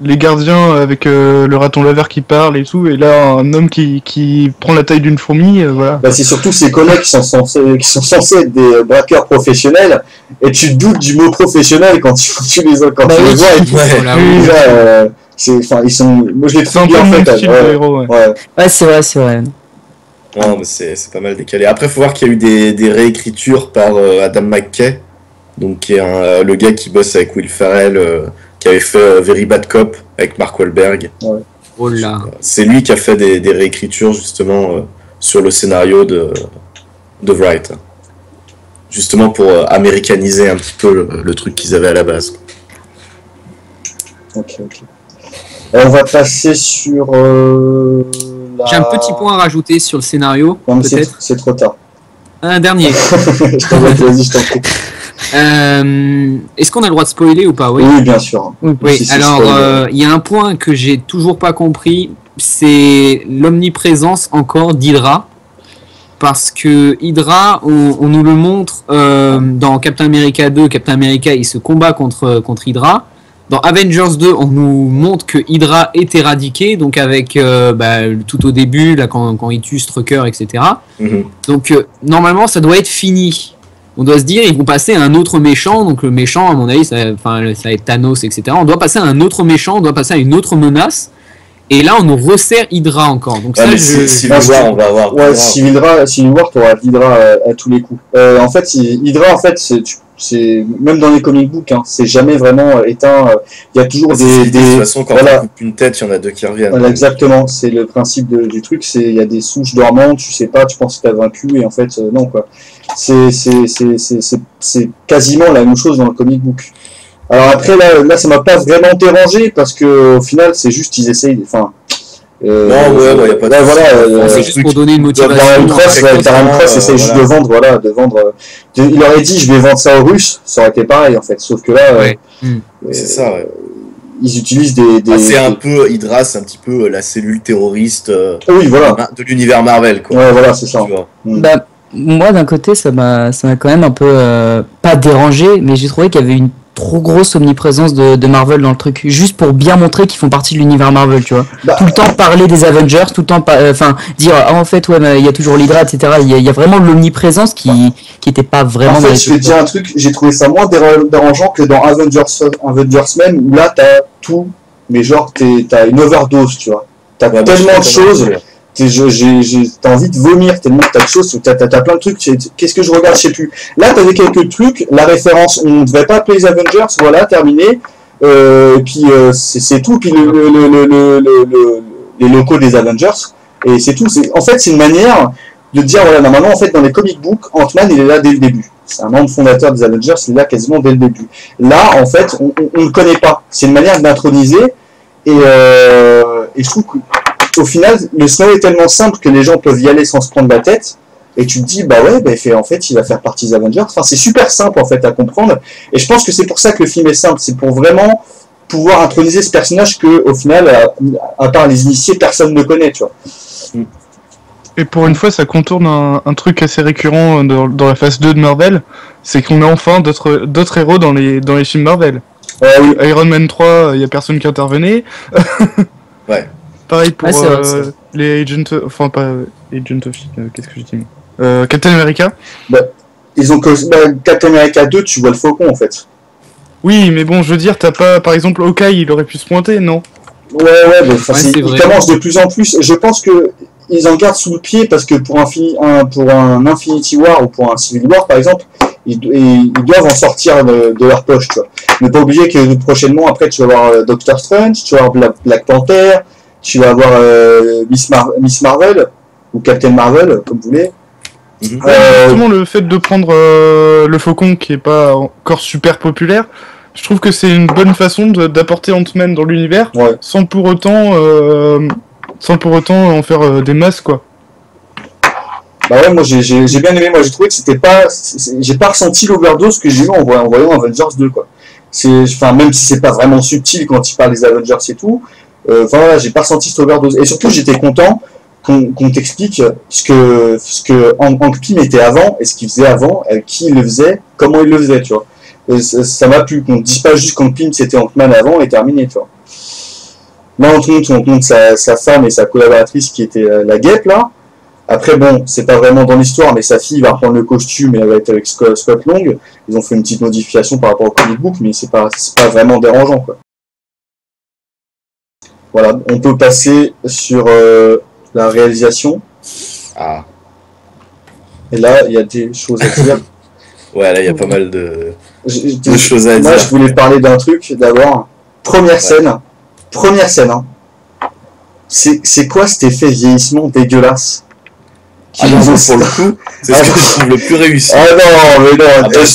[SPEAKER 3] les Gardiens avec le raton laveur qui parle et tout, et là un homme qui prend la taille d'une fourmi, voilà.
[SPEAKER 1] Bah, c'est surtout ces connards qui sont censés être des braqueurs professionnels, et tu te doutes du mot professionnel quand tu les vois et tout. Ils sont. Moi je les trouve bien faits.
[SPEAKER 2] Ouais, c'est vrai.
[SPEAKER 5] Non, mais c'est pas mal décalé. Après, faut voir qu'il y a eu des réécritures par Adam McKay. Donc qui est le gars qui bosse avec Will Ferrell, qui avait fait Very Bad Cop avec Mark Wahlberg.
[SPEAKER 1] Ouais.
[SPEAKER 4] Oh là.
[SPEAKER 5] C'est lui qui a fait des réécritures justement sur le scénario de Wright. Justement pour américaniser un petit peu le truc qu'ils avaient à la base.
[SPEAKER 1] Ok. On va passer sur
[SPEAKER 4] J'ai un petit point à rajouter sur le scénario.
[SPEAKER 1] Non, mais c'est trop tard.
[SPEAKER 4] Un dernier.
[SPEAKER 1] Vas-y, je t'en prie.
[SPEAKER 4] Est-ce qu'on a le droit de spoiler ou pas?
[SPEAKER 1] Oui, bien sûr.
[SPEAKER 4] Oui. Alors, il y a un point que j'ai toujours pas compris, c'est l'omniprésence encore d'Hydra. Parce que Hydra, on nous le montre dans Captain America 2. Captain America, il se combat contre Hydra. Dans Avengers 2, on nous montre que Hydra est éradiquée, donc avec tout au début, là, quand il tue Strucker, etc. Donc normalement, ça doit être fini. on doit se dire, ils vont passer à un autre méchant. Donc le méchant, à mon avis, ça va être Thanos, etc. On doit passer à un autre méchant, on doit passer à une autre menace. Et là, on nous resserre Hydra encore. Donc ça,
[SPEAKER 5] Civil War, on va avoir.
[SPEAKER 1] Ouais, Civil War, t'auras Hydra à tous les coups. En fait, Hydra, en fait, c'est même dans les comic books, hein, c'est jamais vraiment éteint. Il y a toujours des.
[SPEAKER 5] De toute façon, quand on coupe une tête, il y en a deux qui reviennent.
[SPEAKER 1] Voilà, exactement. C'est le principe du truc. Il y a des souches dormantes. Tu sais pas. Tu penses que t'as vaincu et en fait non quoi. C'est quasiment la même chose dans le comic book. Alors après là ça m'a pas vraiment dérangé parce que au final c'est juste ils essayent. Enfin.
[SPEAKER 5] Non, ouais, y a pas de.
[SPEAKER 1] Voilà,
[SPEAKER 4] c'est juste pour donner une motivation.
[SPEAKER 1] Darren Cross essaye juste de vendre. Il aurait dit je vais vendre ça aux Russes, ça aurait été pareil en fait. Sauf que là,
[SPEAKER 5] c'est ça. Ouais.
[SPEAKER 1] Ils utilisent des.
[SPEAKER 5] C'est un peu Hydra, c'est un petit peu la cellule terroriste.
[SPEAKER 1] Oui, voilà.
[SPEAKER 5] De l'univers Marvel, quoi.
[SPEAKER 1] Ouais, voilà, c'est ça.
[SPEAKER 2] Bah, moi, d'un côté, ça m'a quand même un peu pas dérangé, mais j'ai trouvé qu'il y avait une trop grosse omniprésence de Marvel dans le truc, juste pour bien montrer qu'ils font partie de l'univers Marvel, tu vois. Tout le temps parler des Avengers, tout le temps dire en fait ouais il y a toujours l'Hydra, etc. Il y a vraiment l'omniprésence qui était pas vraiment.
[SPEAKER 1] En fait, je vais te dire un truc, j'ai trouvé ça moins dérangeant que dans Avengers même, où là t'as tout, mais genre t'as une overdose, tu vois. T'as tellement de choses. T'as envie de vomir tellement t'as de choses, t'as plein de trucs, qu'est-ce que je regarde, je sais plus. Là t'avais quelques trucs, la référence, on ne devait pas appeler les Avengers, voilà, terminé, et puis c'est tout, puis les locaux des Avengers, et c'est tout. En fait c'est une manière de dire, voilà, normalement en fait dans les comic books, Ant-Man il est là dès le début, c'est un membre fondateur des Avengers, il est là quasiment dès le début. Là en fait on le connaît pas, c'est une manière d'introniser, et je trouve que au final, le scénario est tellement simple que les gens peuvent y aller sans se prendre la tête. Et tu te dis, bah ouais, en fait, il va faire partie des Avengers. Enfin, c'est super simple, en fait, à comprendre. Et je pense que c'est pour ça que le film est simple. C'est pour vraiment pouvoir introniser ce personnage que, au final, à part les initiés, personne ne connaît, tu vois.
[SPEAKER 3] Et pour une fois, ça contourne un truc assez récurrent dans la phase 2 de Marvel. C'est qu'on a enfin d'autres héros dans les films Marvel.
[SPEAKER 1] Oui.
[SPEAKER 3] Iron Man 3, il n'y a personne qui intervenait.
[SPEAKER 5] Ouais.
[SPEAKER 3] Pareil pour les Agents... Enfin, pas Agent of... qu'est-ce que j'ai dit Captain America.
[SPEAKER 1] Ils ont Captain America 2, tu vois le faucon, en fait.
[SPEAKER 3] Oui, mais bon, je veux dire, t'as pas... Par exemple, Hawkeye, il aurait pu se pointer, non?
[SPEAKER 1] Ouais, il commence de plus en plus. Je pense que ils en gardent sous le pied parce que pour un Infinity War ou pour un Civil War, par exemple, ils doivent en sortir de leur poche, tu vois. Mais pas oublier que prochainement, après, tu vas avoir Doctor Strange, tu vas avoir Black Panther, tu vas avoir Miss Marvel, ou Captain Marvel, comme vous voulez.
[SPEAKER 3] Justement, le fait de prendre le Faucon, qui est pas encore super populaire, je trouve que c'est une bonne façon d'apporter Ant-Man dans l'univers, sans pour autant en faire des masses, quoi.
[SPEAKER 1] Bah ouais, moi j'ai bien aimé, moi j'ai trouvé que c'était pas... J'ai pas ressenti l'overdose que j'ai eu en voyant Avengers 2, quoi. Enfin, même si c'est pas vraiment subtil quand il parle des Avengers et tout, voilà, j'ai pas ressenti cette overdose. Et surtout, j'étais content qu'on t'explique ce que Hank Pym était avant, et ce qu'il faisait avant, qui il le faisait, comment il le faisait, tu vois. Et ça m'a plu, qu'on ne dise pas juste qu'Hank Pym c'était Ant-Man avant et terminé, tu vois. Là, on te montre sa femme et sa collaboratrice qui était la guêpe, là. Après, bon, c'est pas vraiment dans l'histoire, mais sa fille va reprendre le costume et elle va être avec Scott Long. Ils ont fait une petite modification par rapport au comic book, mais c'est pas vraiment dérangeant, quoi. Voilà, on peut passer sur la réalisation.
[SPEAKER 5] Ah.
[SPEAKER 1] Et là, il y a des choses à dire.
[SPEAKER 5] Ouais, là, il y a pas mal de choses à dire.
[SPEAKER 1] Moi, je voulais parler d'un truc, d'abord. Première scène, hein. C'est quoi cet effet vieillissement dégueillage?
[SPEAKER 5] Pour le coup, c'est ce que je trouve le plus réussi.
[SPEAKER 1] Ah non, mais non. Tu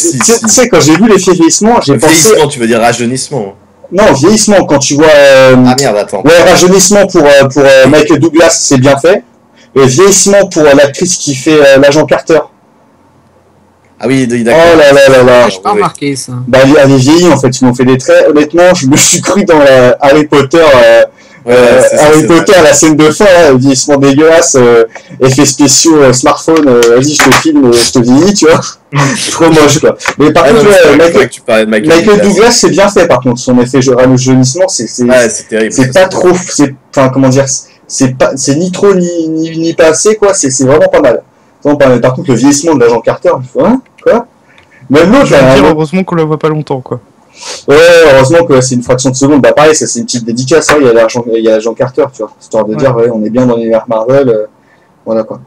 [SPEAKER 1] sais, quand j'ai vu l'effet vieillissement, j'ai pensé...
[SPEAKER 5] Vieillissement, tu veux dire rajeunissement?
[SPEAKER 1] Non, vieillissement, quand tu vois...
[SPEAKER 5] Ah merde, attends.
[SPEAKER 1] Ouais, rajeunissement pour Michael Douglas, c'est bien fait. Et vieillissement pour l'actrice qui fait l'agent Carter.
[SPEAKER 5] Ah oui, d'accord.
[SPEAKER 1] Oh là là.
[SPEAKER 4] J'ai pas remarqué ça.
[SPEAKER 1] Bah, elle est vieillie, en fait. Ils m'ont fait des traits. Honnêtement, je me suis cru dans Harry Potter... Harry Potter, la scène de fin, là, vieillissement dégueulasse, effets spéciaux, smartphone, vas-y, je te filme, je te vieillis, tu vois. Trop moche, quoi. Mais par contre, Michael Douglas, c'est bien fait, par contre, son effet rajeunissement, c'est
[SPEAKER 5] terrible.
[SPEAKER 1] C'est pas trop, enfin, comment dire, c'est ni trop, ni pas assez, quoi, c'est vraiment pas mal. Par contre, le vieillissement de l'agent Carter, hein, quoi? Même l'autre,
[SPEAKER 3] Je veux
[SPEAKER 1] là,
[SPEAKER 3] dire,
[SPEAKER 1] hein,
[SPEAKER 3] heureusement qu'on la voit pas longtemps, quoi.
[SPEAKER 1] ouais, heureusement que c'est une fraction de seconde. Bah pareil, ça c'est une petite dédicace, hein, il y a Jean Carter, tu vois, histoire de
[SPEAKER 3] Ouais.
[SPEAKER 1] dire, ouais, on est bien dans l'univers Marvel, voilà quoi.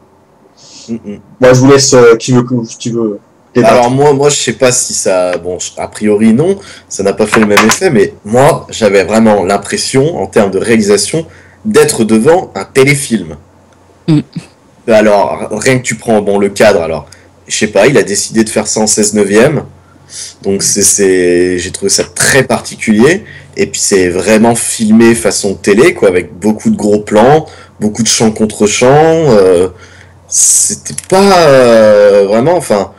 [SPEAKER 5] Mm-mm.
[SPEAKER 1] Moi je vous laisse, qui veut débattre.
[SPEAKER 5] Alors moi je sais pas si ça, bon a priori non, ça n'a pas fait le même effet, mais moi j'avais vraiment l'impression en termes de réalisation d'être devant un téléfilm.
[SPEAKER 2] Mm.
[SPEAKER 5] Alors rien que tu prends bon le cadre, alors je sais pas, il a décidé de faire ça en 16/9, donc j'ai trouvé ça très particulier, et puis c'est vraiment filmé façon télé quoi, avec beaucoup de gros plans, beaucoup de champ contre champ, c'était pas vraiment, enfin.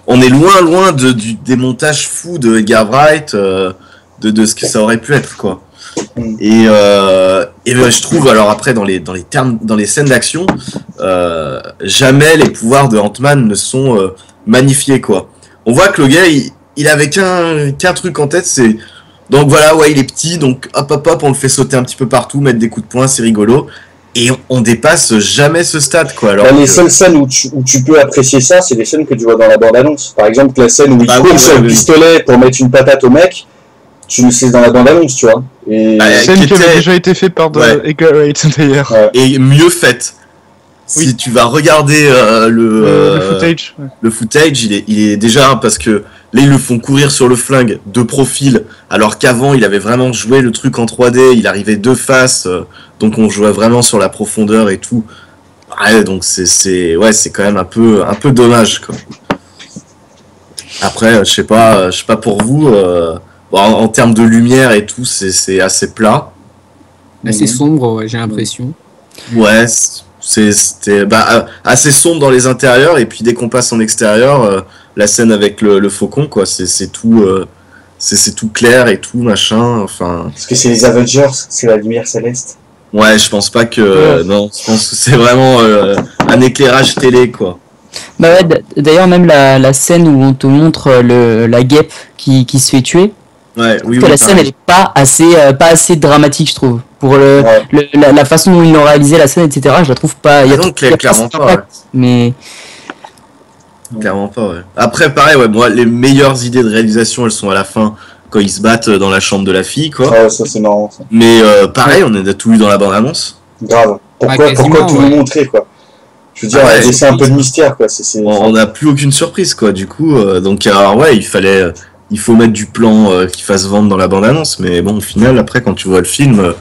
[SPEAKER 5] On est loin des montages fous de Edgar Wright, de ce que ça aurait pu être, quoi.
[SPEAKER 1] Mm.
[SPEAKER 5] Et je trouve, alors après, dans les scènes d'action, jamais les pouvoirs de Ant-Man ne sont magnifiés, quoi. On voit que le gars, il avait qu'un truc en tête, c'est... Donc voilà, ouais, il est petit, donc hop, on le fait sauter un petit peu partout, mettre des coups de poing, c'est rigolo. Et on dépasse jamais ce stade, quoi. Alors
[SPEAKER 1] Bah, les seules scènes où tu peux apprécier ça, c'est les scènes que tu vois dans la bande-annonce. Par exemple, la scène où il
[SPEAKER 5] Bah
[SPEAKER 1] court
[SPEAKER 5] oui,
[SPEAKER 1] sur
[SPEAKER 5] ouais,
[SPEAKER 1] le
[SPEAKER 5] oui.
[SPEAKER 1] pistolet pour mettre une patate au mec, c'est dans la bande-annonce, tu vois. Et
[SPEAKER 5] Bah,
[SPEAKER 3] Scène qui
[SPEAKER 5] qui
[SPEAKER 3] avait
[SPEAKER 5] était-
[SPEAKER 3] déjà été faite par
[SPEAKER 5] Ouais.
[SPEAKER 3] Edgar Wright d'ailleurs.
[SPEAKER 1] ouais.
[SPEAKER 5] et mieux faite. Si
[SPEAKER 3] Oui.
[SPEAKER 5] tu vas regarder
[SPEAKER 3] Le footage. Ouais.
[SPEAKER 5] le footage, il est déjà, parce que là ils le font courir sur le flingue de profil, alors qu'avant il avait vraiment joué le truc en 3D, il arrivait de face, donc on jouait vraiment sur la profondeur et tout. Ouais, donc c'est quand même un peu dommage, quoi. Après, je sais pas pour vous, bon, en termes de lumière et tout, c'est assez plat.
[SPEAKER 4] Assez sombre, ouais, j'ai l'impression.
[SPEAKER 5] Ouais, c'était assez sombre dans les intérieurs, et puis dès qu'on passe en extérieur, la scène avec le faucon, quoi, c'est tout, c'est tout clair et tout machin. Enfin,
[SPEAKER 1] Parce que c'est les Avengers, c'est la lumière céleste.
[SPEAKER 5] ouais, je pense pas que non, je pense que c'est vraiment un éclairage télé, quoi.
[SPEAKER 2] Bah ouais, d'ailleurs même la scène où on te montre la guêpe qui se fait tuer,
[SPEAKER 5] Ouais, oui,
[SPEAKER 2] que
[SPEAKER 5] oui,
[SPEAKER 2] la scène elle
[SPEAKER 5] pareil.
[SPEAKER 2] est pas assez dramatique, je trouve, pour
[SPEAKER 1] Ouais.
[SPEAKER 2] la façon dont ils ont réalisé la scène, etc. Je la trouve pas, il y a
[SPEAKER 5] Ah non,
[SPEAKER 2] trop- il y a
[SPEAKER 5] clairement
[SPEAKER 2] pas
[SPEAKER 5] pas,
[SPEAKER 2] d'impact, mais
[SPEAKER 5] Clairement pas, ouais. Après, pareil, ouais, moi, les meilleures idées de réalisation, elles sont à la fin, quand ils se battent dans la chambre de la fille, quoi.
[SPEAKER 1] Ouais, ça c'est marrant, ça.
[SPEAKER 5] Mais pareil, on a tout eu dans la bande-annonce.
[SPEAKER 1] Grave. Pourquoi
[SPEAKER 4] quasiment,
[SPEAKER 1] tout
[SPEAKER 4] ouais.
[SPEAKER 1] nous montrer, quoi? Je veux dire,
[SPEAKER 5] Ah ouais,
[SPEAKER 1] laisser un peu de mystère, quoi.
[SPEAKER 5] On n'a plus aucune surprise, quoi, du coup. Donc, alors, ouais, il faut mettre du plan qui fasse vendre dans la bande-annonce, mais bon, au final, après, quand tu vois le film,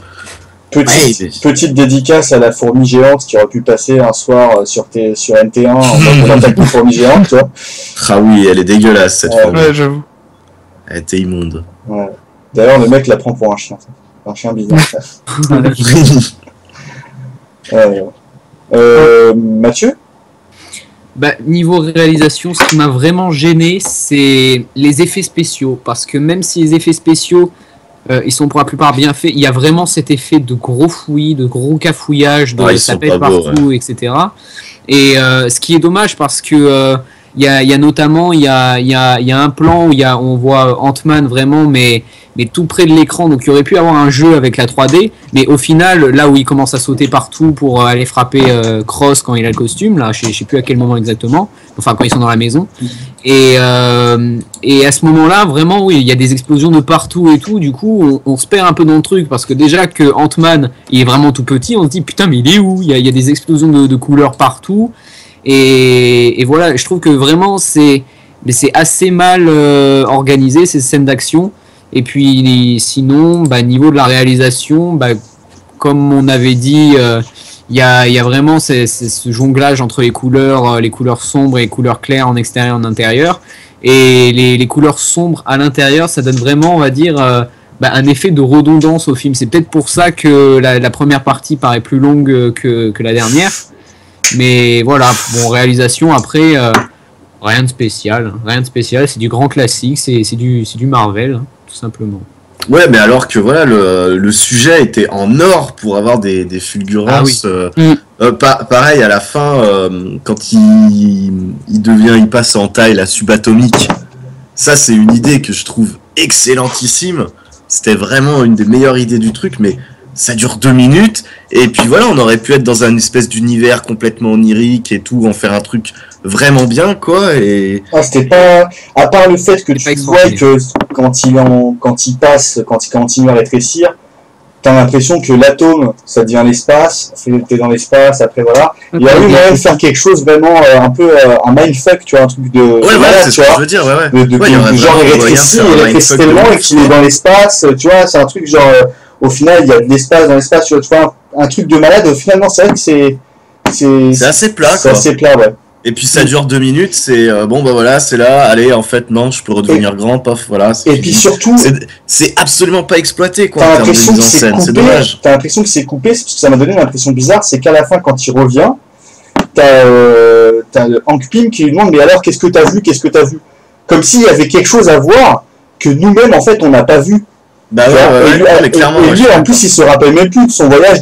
[SPEAKER 1] Petite dédicace à la fourmi géante qui aurait pu passer un soir sur NT1 en mode on attaque une fourmi géante, tu vois.
[SPEAKER 5] ah oui, elle est dégueulasse, cette
[SPEAKER 1] Ouais.
[SPEAKER 5] fourmi.
[SPEAKER 3] Ouais, j'avoue.
[SPEAKER 5] Elle était immonde.
[SPEAKER 1] Ouais. D'ailleurs, le mec la prend pour un chien. Un chien bizarre. Mathieu?
[SPEAKER 4] Bah, niveau réalisation, ce qui m'a vraiment gêné, c'est les effets spéciaux. Parce que même si les effets spéciaux, ils sont pour la plupart bien faits, il y a vraiment cet effet de gros fouillis, de gros cafouillage, de
[SPEAKER 5] Ouais, ils
[SPEAKER 4] ça
[SPEAKER 5] sont
[SPEAKER 4] pète
[SPEAKER 5] pas beaux,
[SPEAKER 4] partout, etc. Et ce qui est dommage parce que il y a notamment il y a un plan où on voit Ant-Man vraiment, mais tout près de l'écran, donc il aurait pu avoir un jeu avec la 3D, mais au final, là où il commence à sauter partout pour aller frapper Cross quand il a le costume, là, je sais plus à quel moment exactement, enfin quand ils sont dans la maison, et à ce moment-là, vraiment, oui, il y a des explosions de partout et tout, du coup, on se perd un peu dans le truc, parce que déjà que Ant-Man, il est vraiment tout petit, on se dit, putain, mais il est où? Il y a des explosions de couleurs partout, et voilà, je trouve que vraiment, c'est assez mal organisé, ces scènes d'action. Et puis sinon, niveau de la réalisation, comme on avait dit, il y a vraiment ce jonglage entre les couleurs sombres et les couleurs claires en extérieur et en intérieur. Et les couleurs sombres à l'intérieur, ça donne vraiment, on va dire, un effet de redondance au film. C'est peut-être pour ça que la première partie paraît plus longue que la dernière. Mais voilà, bon, réalisation après, rien de spécial. Rien de spécial, c'est du grand classique, c'est du Marvel. Tout simplement.
[SPEAKER 5] Ouais, mais alors que voilà, le sujet était en or pour avoir des fulgurances. Pareil, à la fin, quand il passe en taille la subatomique, ça c'est une idée que je trouve excellentissime. C'était vraiment une des meilleures idées du truc, mais ça dure 2 minutes, et puis voilà, on aurait pu être dans un espèce d'univers complètement onirique et tout, en faire un truc vraiment bien, quoi, et...
[SPEAKER 1] Ah, c'était pas... À part le fait que
[SPEAKER 4] C'était
[SPEAKER 1] tu
[SPEAKER 4] pas
[SPEAKER 1] vois que
[SPEAKER 4] extraordinaire.
[SPEAKER 1] quand il continue à rétrécir, t'as l'impression que l'atome, ça devient l'espace, t'es dans l'espace, après voilà. Il a eu moyen de faire quelque chose vraiment un peu un mindfuck, tu vois, un truc de...
[SPEAKER 5] Ouais, voilà, c'est ce que je veux dire, ouais, ouais.
[SPEAKER 1] Genre il rétrécit tellement et qu'il est dans l'espace, tu vois, c'est un truc genre... au final, il y a de l'espace dans l'espace, tu vois, un truc de malade, finalement, c'est vrai que c'est
[SPEAKER 5] assez plat,
[SPEAKER 1] c'est
[SPEAKER 5] quoi.
[SPEAKER 1] assez plat, ouais.
[SPEAKER 5] Et puis ça dure 2 minutes, c'est bon bah voilà, c'est là, allez, en fait non, je peux redevenir grand, paf, voilà.
[SPEAKER 1] Et puis surtout,
[SPEAKER 5] c'est absolument pas exploité, quoi,
[SPEAKER 1] t'as
[SPEAKER 5] en termes de
[SPEAKER 1] l'impression
[SPEAKER 5] mise
[SPEAKER 1] que
[SPEAKER 5] en
[SPEAKER 1] c'est
[SPEAKER 5] scène, c'est
[SPEAKER 1] coupé,
[SPEAKER 5] dommage.
[SPEAKER 1] t'as l'impression que c'est coupé, parce que ça m'a donné une impression bizarre, c'est qu'à la fin, quand il revient, t'as Hank Pym qui lui demande, mais alors, qu'est-ce que t'as vu? Comme s'il y avait quelque chose à voir que nous-mêmes, en fait, on n'a pas vu.
[SPEAKER 5] Bah ouais, mais clairement.
[SPEAKER 1] Et lui, en plus, il se rappelle même plus de son voyage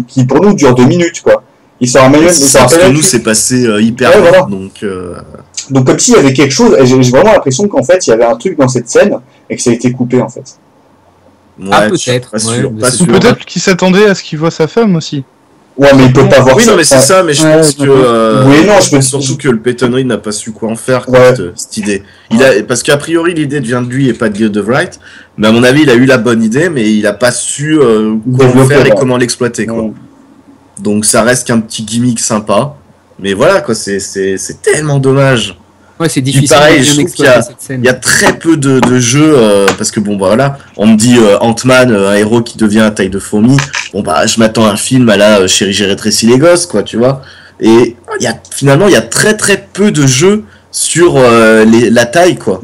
[SPEAKER 1] qui, pour nous, dure 2 minutes, quoi. Il se rappelle même
[SPEAKER 5] parce que nous,
[SPEAKER 1] plus.
[SPEAKER 5] c'est passé hyper
[SPEAKER 1] Ouais,
[SPEAKER 5] vite,
[SPEAKER 1] voilà.
[SPEAKER 5] donc...
[SPEAKER 1] comme s'il y avait quelque chose, et j'ai vraiment l'impression qu'en fait, il y avait un truc dans cette scène, et que ça a été coupé, en fait.
[SPEAKER 5] Ouais,
[SPEAKER 4] Ah, peut-être,
[SPEAKER 5] pas
[SPEAKER 4] ouais,
[SPEAKER 5] sûr,
[SPEAKER 4] mais
[SPEAKER 5] pas
[SPEAKER 4] c'est
[SPEAKER 5] sûr.
[SPEAKER 3] Peut-être qu'il s'attendait à ce qu'il voit sa femme aussi.
[SPEAKER 1] Ouais, mais il peut pas voir
[SPEAKER 5] Oui,
[SPEAKER 1] ça.
[SPEAKER 5] non, mais c'est ça, mais je pense que...
[SPEAKER 1] Oui, non, je pense
[SPEAKER 5] surtout que le Pétonnerie n'a pas su quoi en faire,
[SPEAKER 1] Ouais.
[SPEAKER 5] cette idée. Parce qu'a priori, l'idée vient de lui et pas de Guild of Wright, mais à mon avis, il a eu la bonne idée, mais il a pas su quoi en
[SPEAKER 1] Développer,
[SPEAKER 5] faire et
[SPEAKER 1] ouais.
[SPEAKER 5] comment l'exploiter, quoi. Donc ça reste qu'un petit gimmick sympa, mais voilà, quoi, c'est tellement dommage.
[SPEAKER 4] Ouais, c'est
[SPEAKER 5] Puis
[SPEAKER 4] difficile
[SPEAKER 5] pareil,
[SPEAKER 4] de
[SPEAKER 5] je
[SPEAKER 4] bien
[SPEAKER 5] trouve qu'il
[SPEAKER 4] exploiter cette scène.
[SPEAKER 5] Il y a très peu de jeux, parce que bon, bah voilà, on me dit Ant-Man, un héros qui devient à taille de fourmi. Bon, bah, je m'attends à un film à la Chérie, j'ai rétréci les gosses, quoi, tu vois. Et finalement, il y a très très peu de jeux sur la taille, quoi.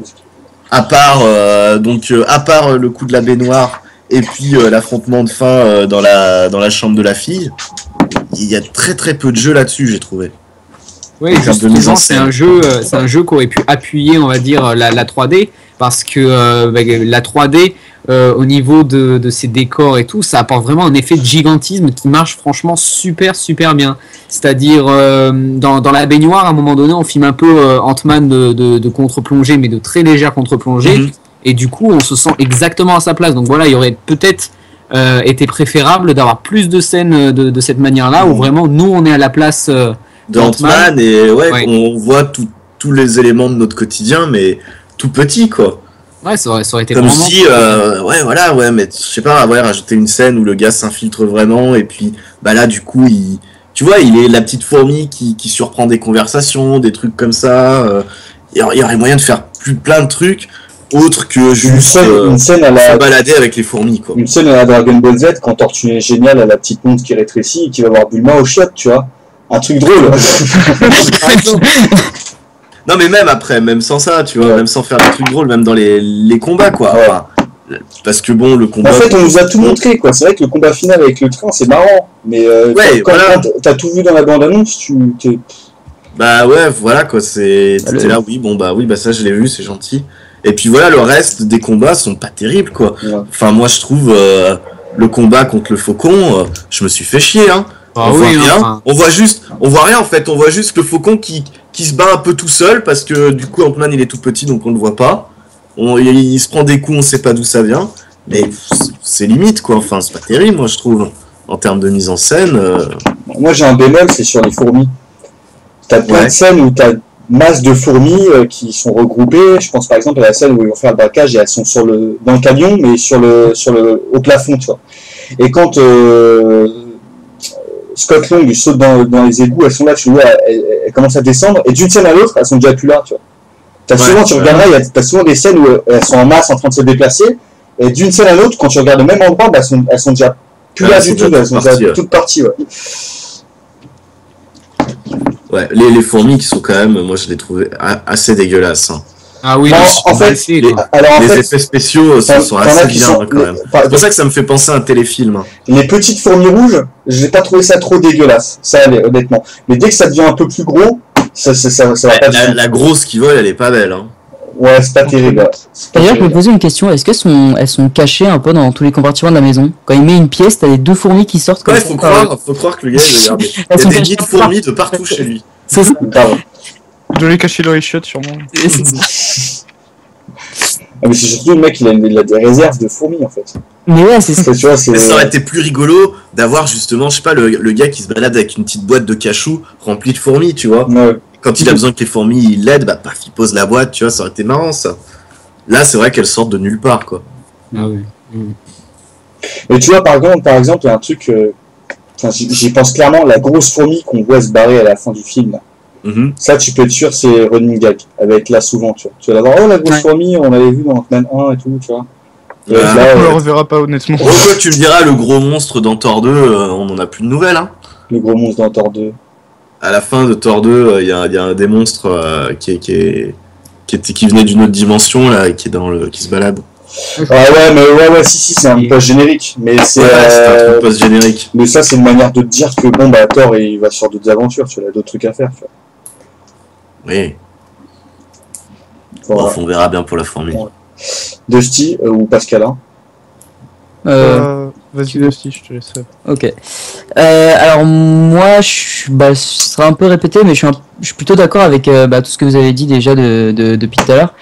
[SPEAKER 5] À part, le coup de la baignoire et puis l'affrontement de fin dans la chambre de la fille, il y a très très peu de jeux là-dessus, j'ai trouvé.
[SPEAKER 4] Oui, justement, c'est un jeu qui aurait pu appuyer, on va dire, la 3D, parce que la 3D, au niveau de ses décors et tout, ça apporte vraiment un effet de gigantisme qui marche franchement super super bien. C'est-à-dire, dans la baignoire, à un moment donné, on filme un peu Ant-Man de contre-plongée, mais de très légère contre-plongée, et du coup, on se sent exactement à sa place. Donc voilà, il y aurait peut-être été préférable d'avoir plus de scènes de cette manière-là, où vraiment, nous, on est à la place...
[SPEAKER 5] d'Ant-Man et ouais. On voit tous les éléments de notre quotidien, mais tout petit, quoi.
[SPEAKER 4] Ouais, ça aurait été
[SPEAKER 5] comme
[SPEAKER 4] vraiment...
[SPEAKER 5] si mais je sais pas, rajouter une scène où le gars s'infiltre vraiment, et puis bah là du coup il est la petite fourmi qui surprend des conversations, des trucs comme ça. Il y aurait moyen de faire plein de trucs autre que juste
[SPEAKER 1] une scène à la...
[SPEAKER 5] se balader avec les fourmis, quoi.
[SPEAKER 1] Une scène à la Dragon Ball Z, quand Tortue est génial à la petite montre qui rétrécit et qui va voir Bulma au shot, tu vois. Un truc drôle.
[SPEAKER 5] Non, mais même sans ça, tu vois, même sans faire des trucs drôles, même dans les combats, quoi.
[SPEAKER 1] Ouais.
[SPEAKER 5] Enfin, parce que bon, le combat...
[SPEAKER 1] En fait, on nous a tout montré, quoi. C'est vrai que le combat final avec le train, c'est marrant. Mais quand t'as tout vu dans la bande-annonce,
[SPEAKER 5] Bah ouais, voilà, quoi. T'étais là, oui, ça, je l'ai vu, c'est gentil. Et puis voilà, le reste des combats sont pas terribles, quoi. Ouais. Enfin, moi, je trouve le combat contre le faucon, je me suis fait chier, hein. On voit rien. On voit rien, en fait. On voit juste le faucon qui se bat un peu tout seul, parce que du coup, Ant-Man, il est tout petit, donc on le voit pas. Il se prend des coups, on sait pas d'où ça vient. Mais c'est limite, quoi. Enfin, c'est pas terrible, moi, je trouve. En termes de mise en scène.
[SPEAKER 1] Moi, j'ai un bémol, c'est sur les fourmis. T'as plein de scènes où t'as masse de fourmis qui sont regroupées. Je pense par exemple à la scène où ils vont faire le braquage et elles sont dans le camion, mais au plafond, tu vois. Et quand Scott Long saute dans les égouts, elles sont là, tu vois, elles commencent à descendre, et d'une scène à l'autre, elles sont déjà plus là, tu vois. Tu regarderas, t'as souvent des scènes où elles sont en masse en train de se déplacer, et d'une scène à l'autre, quand tu regardes au même endroit, bah, elles sont déjà plus là du tout, elles sont déjà toutes parties, ouais.
[SPEAKER 5] Ouais, les fourmis qui sont quand même, moi je les trouvais assez dégueulasses. Hein.
[SPEAKER 4] Ah oui,
[SPEAKER 1] en fait,
[SPEAKER 5] les effets spéciaux sont assez bien quand même. C'est pour ça que ça me fait penser à un téléfilm. Hein.
[SPEAKER 1] Les petites fourmis rouges, j'ai pas trouvé ça trop dégueulasse, ça allait, honnêtement. Mais dès que ça devient un peu plus gros, ça va pas.
[SPEAKER 5] La grosse qui vole, elle est pas belle. Hein.
[SPEAKER 1] Ouais, c'est pas terrible.
[SPEAKER 2] D'ailleurs, je me posais une question, est-ce qu'elles sont cachées un peu dans tous les compartiments de la maison? Quand il met une pièce, t'as les 2 fourmis qui sortent comme ça.
[SPEAKER 5] Faut croire que le gars, il regarde. Il y a des nids de fourmis de partout chez lui.
[SPEAKER 2] C'est ça.
[SPEAKER 3] Je l'ai caché dans les chiottes, sûrement.
[SPEAKER 1] Ah, mais c'est surtout le mec, il a des réserves de fourmis, en fait.
[SPEAKER 2] Mais ouais, c'est ça.
[SPEAKER 1] Tu vois, c'est...
[SPEAKER 5] Mais ça aurait été plus rigolo d'avoir justement, je sais pas, le gars qui se balade avec une petite boîte de cachou remplie de fourmis, tu vois.
[SPEAKER 1] Ouais.
[SPEAKER 5] Quand il a besoin que les fourmis il l'aident, bah paf, il pose la boîte, tu vois, ça aurait été marrant ça. Là, c'est vrai qu'elles sortent de nulle part, quoi.
[SPEAKER 4] Ah oui.
[SPEAKER 1] Et tu vois, par exemple, il y a un truc, j'y pense clairement, la grosse fourmi qu'on voit se barrer à la fin du film, là. Ça, tu peux être sûr, c'est running gag, avec là souvent, tu vois. Tu vas la voir, oh, la grosse fourmi, on l'avait vu dans Ant-Man 1 et tout, tu vois.
[SPEAKER 3] Là, on le reverra pas, honnêtement.
[SPEAKER 5] Toi, tu me diras, le gros monstre dans Thor 2, on en a plus de nouvelles, hein.
[SPEAKER 1] Le gros monstre dans Thor 2.
[SPEAKER 5] À la fin de Thor 2, il y a un des monstres qui venait d'une autre dimension, là, et qui se balade.
[SPEAKER 1] Ouais, si, c'est un post générique, mais c'est
[SPEAKER 5] un truc post générique.
[SPEAKER 1] Mais ça, c'est une manière de te dire que bon, bah, Thor, il va sur d'autres aventures, tu vois, il a d'autres trucs à faire, tu vois.
[SPEAKER 5] Oui.
[SPEAKER 1] Voilà.
[SPEAKER 5] Bref, on verra bien pour la fourmi.
[SPEAKER 1] Ouais. Dusty ou Pascalin.
[SPEAKER 3] Vas-y, Dusty, je te laisse.
[SPEAKER 2] Ok. Alors moi, ce sera un peu répété, mais je suis plutôt d'accord avec tout ce que vous avez dit déjà depuis tout à l'heure.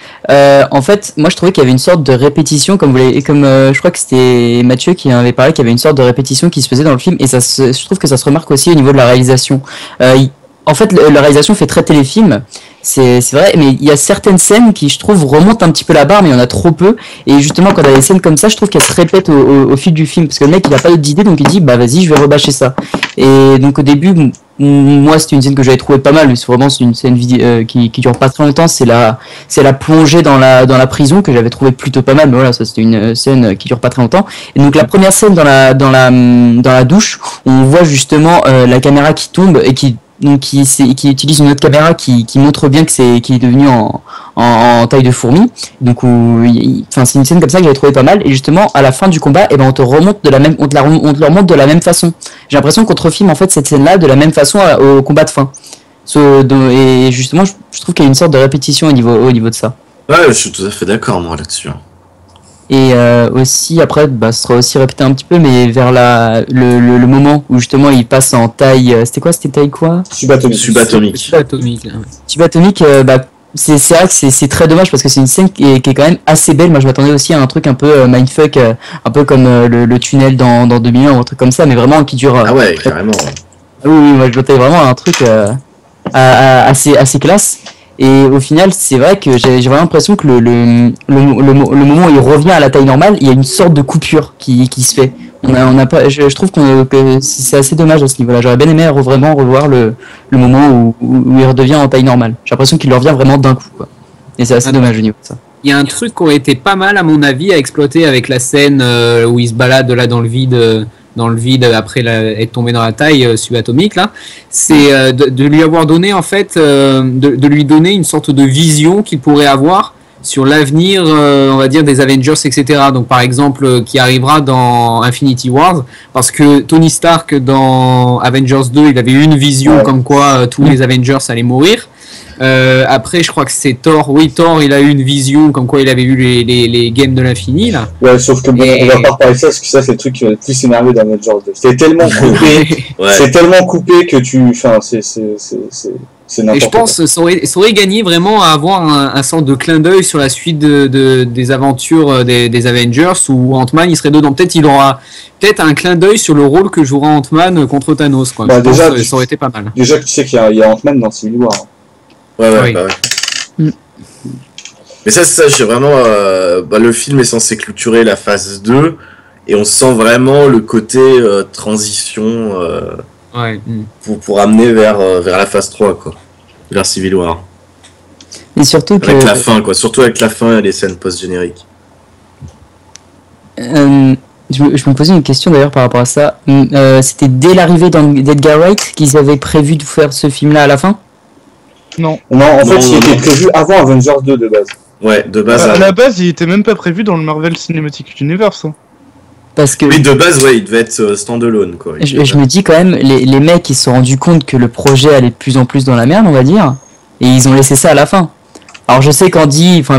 [SPEAKER 2] En fait, moi je trouvais qu'il y avait une sorte de répétition, je crois que c'était Mathieu qui en avait parlé, qu'il y avait une sorte de répétition qui se faisait dans le film, et je trouve que ça se remarque aussi au niveau de la réalisation. En fait, la réalisation fait très téléfilm, c'est vrai, mais il y a certaines scènes qui, je trouve, remontent un petit peu la barre, mais il y en a trop peu. Et justement, quand il y a des scènes comme ça, je trouve qu'elles se répètent au fil du film, parce que le mec, il a pas d'idée, donc il dit, bah vas-y, je vais rebâcher ça. Et donc au début, moi, c'était une scène que j'avais trouvé pas mal, mais c'est une scène qui dure pas très longtemps. C'est la plongée dans la prison que j'avais trouvé plutôt pas mal, mais voilà, ça c'était une scène qui dure pas très longtemps. Et donc la première scène dans la douche, on voit justement la caméra qui tombe et qui utilise une autre caméra qui montre bien qui est devenu en taille de fourmi. Donc c'est une scène comme ça que j'avais trouvé pas mal, et justement à la fin du combat, on te remonte on te la remonte de la même façon. J'ai l'impression qu'on te refilme en fait cette scène là de la même façon au combat de fin. Et justement je trouve qu'il y a une sorte de répétition au niveau de ça.
[SPEAKER 5] Ouais, je suis tout à fait d'accord moi là-dessus.
[SPEAKER 2] Et aussi après ce sera aussi répété un petit peu, mais vers le moment où justement il passe en taille, c'était taille quoi,
[SPEAKER 5] subatomique.
[SPEAKER 2] Subatomique, c'est vrai que c'est très dommage, parce que c'est une scène qui est quand même assez belle. Moi je m'attendais aussi à un truc un peu mindfuck, un peu comme le tunnel dans 2001 ou un truc comme ça, mais vraiment qui dure
[SPEAKER 5] ah ouais, carrément.
[SPEAKER 2] Oui, moi je m'attendais vraiment à un truc assez classe. Et au final, c'est vrai que j'ai vraiment l'impression que le moment où il revient à la taille normale, il y a une sorte de coupure qui se fait. On a pas, je trouve que c'est assez dommage à ce niveau-là. J'aurais bien aimé vraiment revoir le moment où il redevient en taille normale. J'ai l'impression qu'il revient vraiment d'un coup, quoi. Et c'est assez dommage au niveau de ça.
[SPEAKER 4] Il y a un truc qui aurait été pas mal, à mon avis, à exploiter avec la scène où il se balade là dans le vide après être tombé dans la taille subatomique là, c'est de lui avoir donné en fait de lui donner une sorte de vision qu'il pourrait avoir sur l'avenir, on va dire, des Avengers, etc. Donc par exemple qui arrivera dans Infinity Wars, parce que Tony Stark dans Avengers 2 il avait eu une vision comme quoi tous les Avengers allaient mourir. Après je crois que c'est Thor, Thor il a eu une vision comme quoi il avait vu les games de l'infini là. Ouais,
[SPEAKER 1] sauf que on va pas reparler de ça, parce que ça c'est le truc le plus énervé d'Avengers 2. C'était tellement coupé, c'est tellement coupé que c'est n'importe quoi. Et
[SPEAKER 4] je pense que ça aurait gagné vraiment à avoir un sorte de clin d'œil sur la suite des aventures des Avengers, où Ant-Man il serait dedans. Peut-être il aura un clin d'œil sur le rôle que jouera Ant-Man contre Thanos, quoi.
[SPEAKER 1] Déjà,
[SPEAKER 4] ça aurait été pas mal.
[SPEAKER 1] Déjà tu sais qu'il y a Ant-Man dans Civil War.
[SPEAKER 5] Ouais. Mais ça, j'ai vraiment... le film est censé clôturer la phase 2, et on sent vraiment le côté transition pour amener vers la phase 3, quoi. Vers Civil War.
[SPEAKER 2] Et surtout
[SPEAKER 5] avec la fin, quoi. Surtout avec la fin et les scènes post-génériques.
[SPEAKER 2] Je me posais une question d'ailleurs par rapport à ça. C'était dès l'arrivée d'Edgar Wright qu'ils avaient prévu de faire ce film-là à la fin ?
[SPEAKER 3] Non,
[SPEAKER 1] en fait, il était prévu avant Avengers 2 de base.
[SPEAKER 5] Ouais, de base.
[SPEAKER 3] À la base, il était même pas prévu dans le Marvel Cinematic Universe. Hein.
[SPEAKER 2] Parce que...
[SPEAKER 5] Oui, de base, il devait être standalone, quoi.
[SPEAKER 2] Je me dis quand même, les mecs, ils se sont rendus compte que le projet allait de plus en plus dans la merde, on va dire, et ils ont laissé ça à la fin. Alors je sais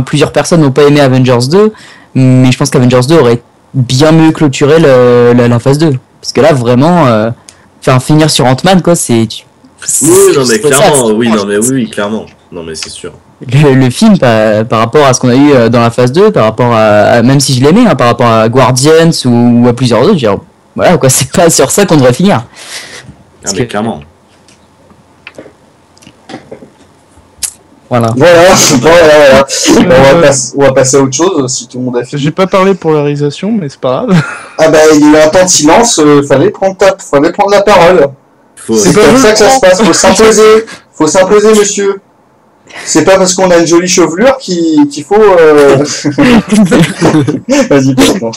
[SPEAKER 2] plusieurs personnes n'ont pas aimé Avengers 2, mais je pense qu'Avengers 2 aurait bien mieux clôturé la phase 2. Parce que là, vraiment, finir sur Ant-Man, quoi, c'est...
[SPEAKER 5] Oui, non mais clairement, oui, clairement. Non mais c'est sûr.
[SPEAKER 2] le film par rapport à ce qu'on a eu dans la phase 2, par rapport même si je l'aimais, hein, par rapport à Guardians ou à plusieurs autres, genre, voilà quoi, c'est pas sur ça qu'on devrait finir.
[SPEAKER 5] Ah, mais clairement.
[SPEAKER 2] Voilà.
[SPEAKER 1] Voilà. On va passer à autre chose si tout le monde a fini.
[SPEAKER 3] J'ai pas parlé pour la réalisation, mais c'est pas grave.
[SPEAKER 1] Ah bah il y a eu un temps de silence, fallait prendre la parole. C'est comme ça que ça se passe, faut s'imposer monsieur. C'est pas parce qu'on a une jolie chevelure qu'il faut... Vas-y, pardon.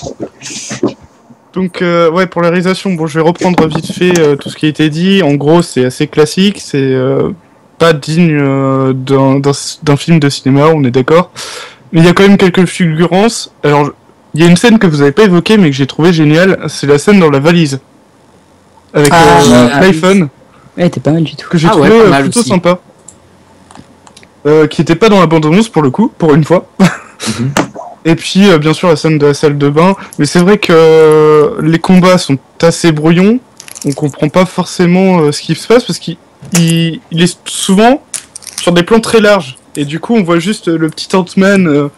[SPEAKER 3] Donc ouais, pour la réalisation, bon, je vais reprendre vite fait tout ce qui a été dit. En gros, c'est assez classique, c'est pas digne d'un film de cinéma, on est d'accord. Mais il y a quand même quelques fulgurances. Alors, il y a une scène que vous avez pas évoquée, mais que j'ai trouvé géniale, c'est la scène dans la valise. Avec l'iPhone.
[SPEAKER 2] Ouais, t'es pas mal du tout.
[SPEAKER 3] Que j'ai trouvé plutôt aussi sympa. Qui était pas dans la bande-annonce pour le coup, pour une fois. Et puis, bien sûr, la scène de la salle de bain. Mais c'est vrai que les combats sont assez brouillons. On comprend pas forcément ce qui se passe parce qu'il est souvent sur des plans très larges. Et du coup, on voit juste le petit Ant-Man.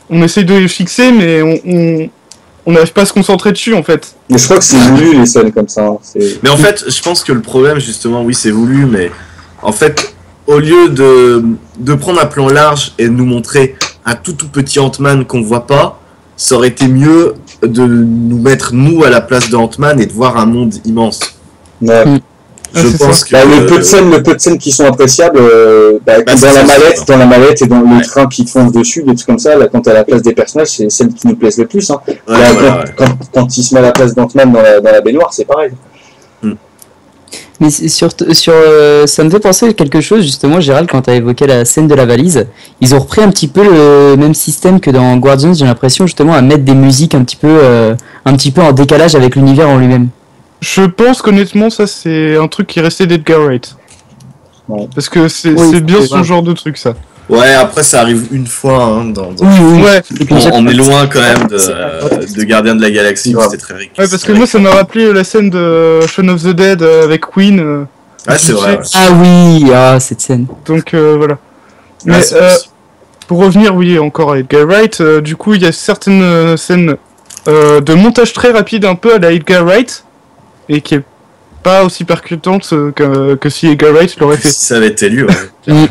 [SPEAKER 3] On essaye de le fixer, mais on n'arrive pas à se concentrer dessus, en fait.
[SPEAKER 1] Mais je crois que c'est voulu, les scènes comme ça. Hein.
[SPEAKER 5] Mais en fait, je pense que le problème, justement, oui, c'est voulu, mais en fait, au lieu de prendre un plan large et de nous montrer un tout petit Ant-Man qu'on voit pas, ça aurait été mieux de nous mettre, nous, à la place de Ant-Man et de voir un monde immense.
[SPEAKER 1] Ouais.
[SPEAKER 5] Je pense que...
[SPEAKER 1] le peu de scènes qui sont appréciables, dans la mallette et dans le train qui fonce dessus, des trucs comme ça, là, quand t'es à la place des personnages, c'est celles qui nous plaisent le plus. Hein. Quand il se met à la place d'Ant-Man dans la baignoire, c'est pareil.
[SPEAKER 2] Mais ça me fait penser à quelque chose, justement, Gérald, quand tu as évoqué la scène de la valise. Ils ont repris un petit peu le même système que dans Guardians, j'ai l'impression, justement, à mettre des musiques un petit peu en décalage avec l'univers en lui-même.
[SPEAKER 3] Je pense qu'honnêtement, ça, c'est un truc qui est resté d'Edgar Wright. Ouais. Parce que c'est bien son genre de truc, ça.
[SPEAKER 5] Ouais, après, ça arrive une fois, hein,
[SPEAKER 3] Oui. Ouais.
[SPEAKER 5] On est loin, quand même, de Gardien de la Galaxie, c'était très riche.
[SPEAKER 3] Ouais, parce que moi, ça m'a rappelé la scène de Shaun of the Dead avec Queen.
[SPEAKER 5] Ouais, c'est vrai. Ouais.
[SPEAKER 2] Ah oui, cette scène.
[SPEAKER 3] Donc, voilà. Mais, pour revenir, encore à Edgar Wright, du coup, il y a certaines scènes de montage très rapide, un peu à la Edgar Wright, et qui est pas aussi percutante que si Edgar Wright l'aurait fait.
[SPEAKER 5] Si ça avait été lui, ouais.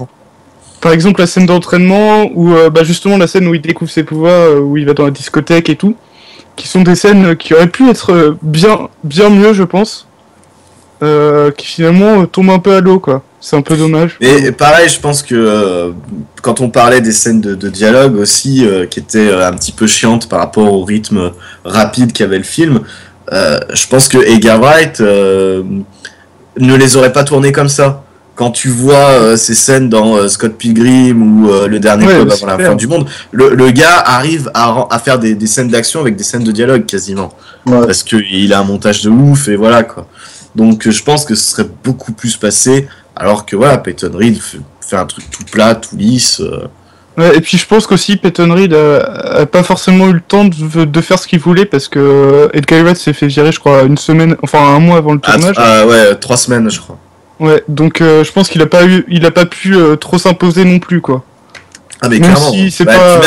[SPEAKER 3] Par exemple, la scène d'entraînement, ou justement la scène où il découvre ses pouvoirs, où il va dans la discothèque et tout, qui sont des scènes qui auraient pu être bien mieux, je pense, qui finalement tombent un peu à l'eau, quoi. C'est un peu dommage.
[SPEAKER 5] Et pareil, je pense que quand on parlait des scènes de dialogue aussi, qui étaient un petit peu chiantes par rapport au rythme rapide qu'avait le film, je pense que Edgar Wright ne les aurait pas tournées comme ça. Quand tu vois ces scènes dans Scott Pilgrim ou le dernier club avant la fin du monde, le gars arrive à faire des scènes d'action avec des scènes de dialogue quasiment. Ouais. Parce qu'il a un montage de ouf et voilà quoi. Donc je pense que ce serait beaucoup plus passé, alors que voilà, Peyton Reed fait un truc tout plat, tout lisse.
[SPEAKER 3] Ouais, et puis je pense qu'aussi Peyton Reed a pas forcément eu le temps de faire ce qu'il voulait parce que Edgar Wright s'est fait virer, je crois, un mois avant le tournage.
[SPEAKER 5] Ouais, 3 semaines, je crois.
[SPEAKER 3] Ouais, donc je pense qu'il a pas pu trop s'imposer non plus, quoi.
[SPEAKER 5] Ah mais
[SPEAKER 3] même
[SPEAKER 5] clairement.
[SPEAKER 3] Si c'est pas,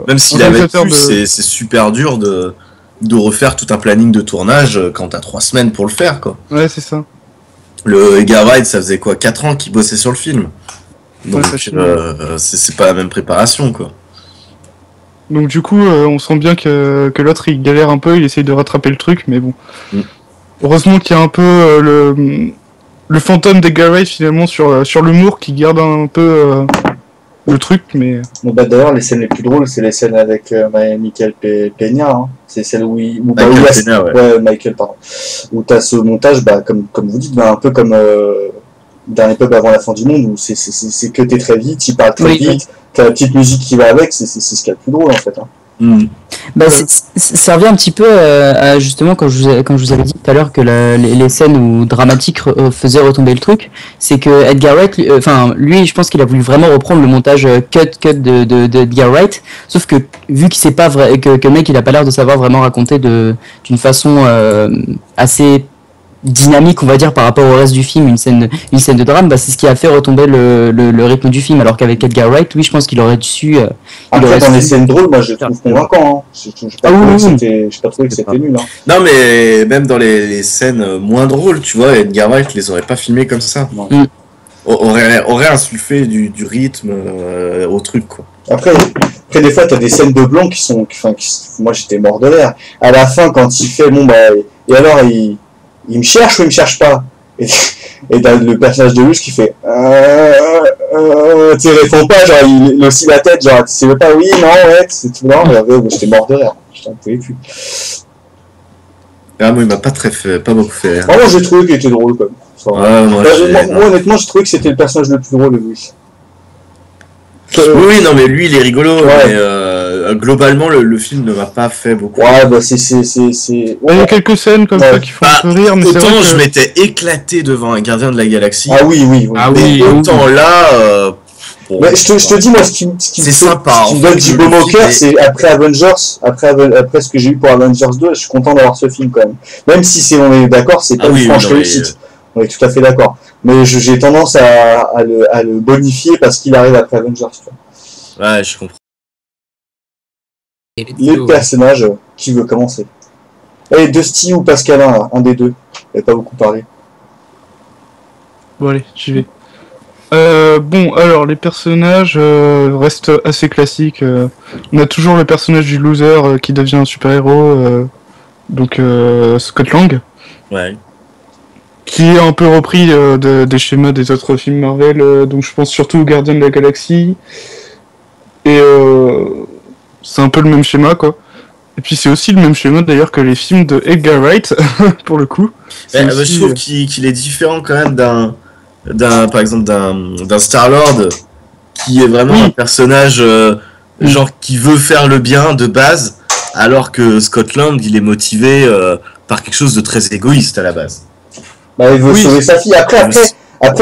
[SPEAKER 5] même s'il avait pu, c'est super dur de refaire tout un planning de tournage quand t'as 3 semaines pour le faire, quoi.
[SPEAKER 3] Ouais, c'est ça.
[SPEAKER 5] Le Edgar Wright, ça faisait quoi, 4 ans qu'il bossait sur le film. Donc c'est pas la même préparation, quoi.
[SPEAKER 3] Donc du coup, on sent bien que l'autre il galère un peu, il essaye de rattraper le truc, mais bon. Heureusement qu'il y a un peu le fantôme d'Edgar Wright finalement sur l'humour qui garde un peu le truc, mais...
[SPEAKER 1] Bon, d'ailleurs, les scènes les plus drôles, c'est les scènes avec Michael Peña, hein. C'est celle où Michael, pardon. Où t'as ce montage, comme vous dites, un peu comme Dernier Pub avant la fin du monde, où c'est que t'es très vite, il parle très vite, t'as la petite musique qui va avec, c'est ce qu'il y a de plus drôle en fait. Hein.
[SPEAKER 2] Ça revient un petit peu à justement quand je vous avais dit tout à l'heure que les scènes où dramatiques faisaient retomber le truc, c'est que Edgar Wright, lui, je pense qu'il a voulu vraiment reprendre le montage cut de Edgar Wright, sauf que vu qu'il sait pas que le mec il a pas l'air de savoir vraiment raconter d'une façon assez dynamique, on va dire, par rapport au reste du film, une scène de drame, bah, c'est ce qui a fait retomber le rythme du film. Alors qu'avec Edgar Wright, oui, je pense qu'il aurait su.
[SPEAKER 1] Après, dans les scènes drôles, moi je les trouve convaincants. Hein. Je n'ai pas trouvé que c'était nul. Hein.
[SPEAKER 5] Non, mais même dans les scènes moins drôles, tu vois, Edgar Wright les aurait pas filmées comme ça. Aurait insufflé du rythme au truc, quoi.
[SPEAKER 1] Après, des fois, t'as des scènes de blanc qui sont. Moi, j'étais mort de l'air. À la fin, quand il fait, bon, bah. Et alors, il me cherche ou il me cherche pas? Et t'as le personnage de Luce qui fait. Tu réponds pas, genre, il aussi la tête, genre, tu sais pas, oui, non, ouais, c'est tout. Non, j'étais mort de l'air. Je t'en pouvais plus.
[SPEAKER 5] Ah, moi, il m'a pas beaucoup fait rire.
[SPEAKER 1] Moi, j'ai trouvé qu'il était drôle, quand même. Moi, honnêtement, j'ai trouvé que c'était le personnage le plus drôle de Louis.
[SPEAKER 5] Oui, non, mais lui, il est rigolo. Ouais. Mais globalement, le film ne m'a pas fait beaucoup.
[SPEAKER 1] Ouais, bah c'est.
[SPEAKER 3] Il y a quelques scènes comme ça qui font un peu rire, mais
[SPEAKER 5] autant je m'étais éclaté devant un Gardien de la Galaxie.
[SPEAKER 1] Ah oui.
[SPEAKER 2] Ah oui.
[SPEAKER 5] Autant là.
[SPEAKER 1] Mais je te dis, moi, ce qui
[SPEAKER 5] c'est sympa.
[SPEAKER 1] Ce qui me donne du baume au cœur, c'est après Avengers, après ce que j'ai eu pour Avengers 2, je suis content d'avoir ce film quand même. Même si on est d'accord, c'est pas une franche réussite. On est tout à fait d'accord. Mais j'ai tendance à le bonifier parce qu'il arrive après Avengers.
[SPEAKER 5] Ouais, je comprends.
[SPEAKER 1] Les personnages, qui veut commencer? Allez, Dusty ou Pascalin, là, un des deux. Il n'a pas beaucoup parlé.
[SPEAKER 3] Bon, allez, j'y vais. Bon, alors, les personnages restent assez classiques. On a toujours le personnage du loser qui devient un super-héros, donc Scott Lang.
[SPEAKER 5] Ouais.
[SPEAKER 3] Qui est un peu repris des schémas des autres films Marvel, donc je pense surtout aux Gardiens de la Galaxie. Et c'est un peu le même schéma, quoi. Et puis c'est aussi le même schéma d'ailleurs que les films de Edgar Wright, pour le coup.
[SPEAKER 5] Je trouve qu'il est différent quand même par exemple d'un Star-Lord qui est vraiment un personnage genre qui veut faire le bien de base, alors que Scott Lang il est motivé par quelque chose de très égoïste à la base.
[SPEAKER 1] Bah, il veut sauver sa fille. Après,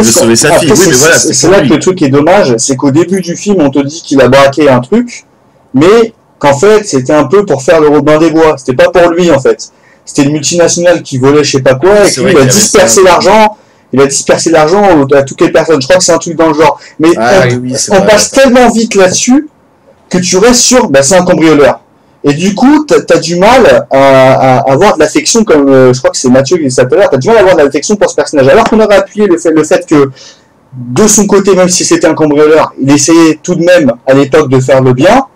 [SPEAKER 5] sauver sa fille. Oui, mais voilà,
[SPEAKER 1] c'est là que le truc est dommage, c'est qu'au début du film, on te dit qu'il a braqué un truc, mais qu'en fait, c'était un peu pour faire le Robin des Bois. C'était pas pour lui, en fait. C'était une multinationale qui volait je sais pas quoi, et puis il a dispersé l'argent. Il a dispersé l'argent à toutes les personnes. Je crois que c'est un truc dans le genre. Mais on passe tellement vite là-dessus que tu restes sur, bah, c'est un cambrioleur. Et du coup, t'as du mal à avoir de l'affection, comme je crois que c'est Mathieu qui disait tout à l'heure, t'as du mal à avoir de l'affection pour ce personnage. Alors qu'on aurait appuyé le fait que, de son côté, même si c'était un cambrioleur, il essayait tout de même, à l'époque, de faire le bien.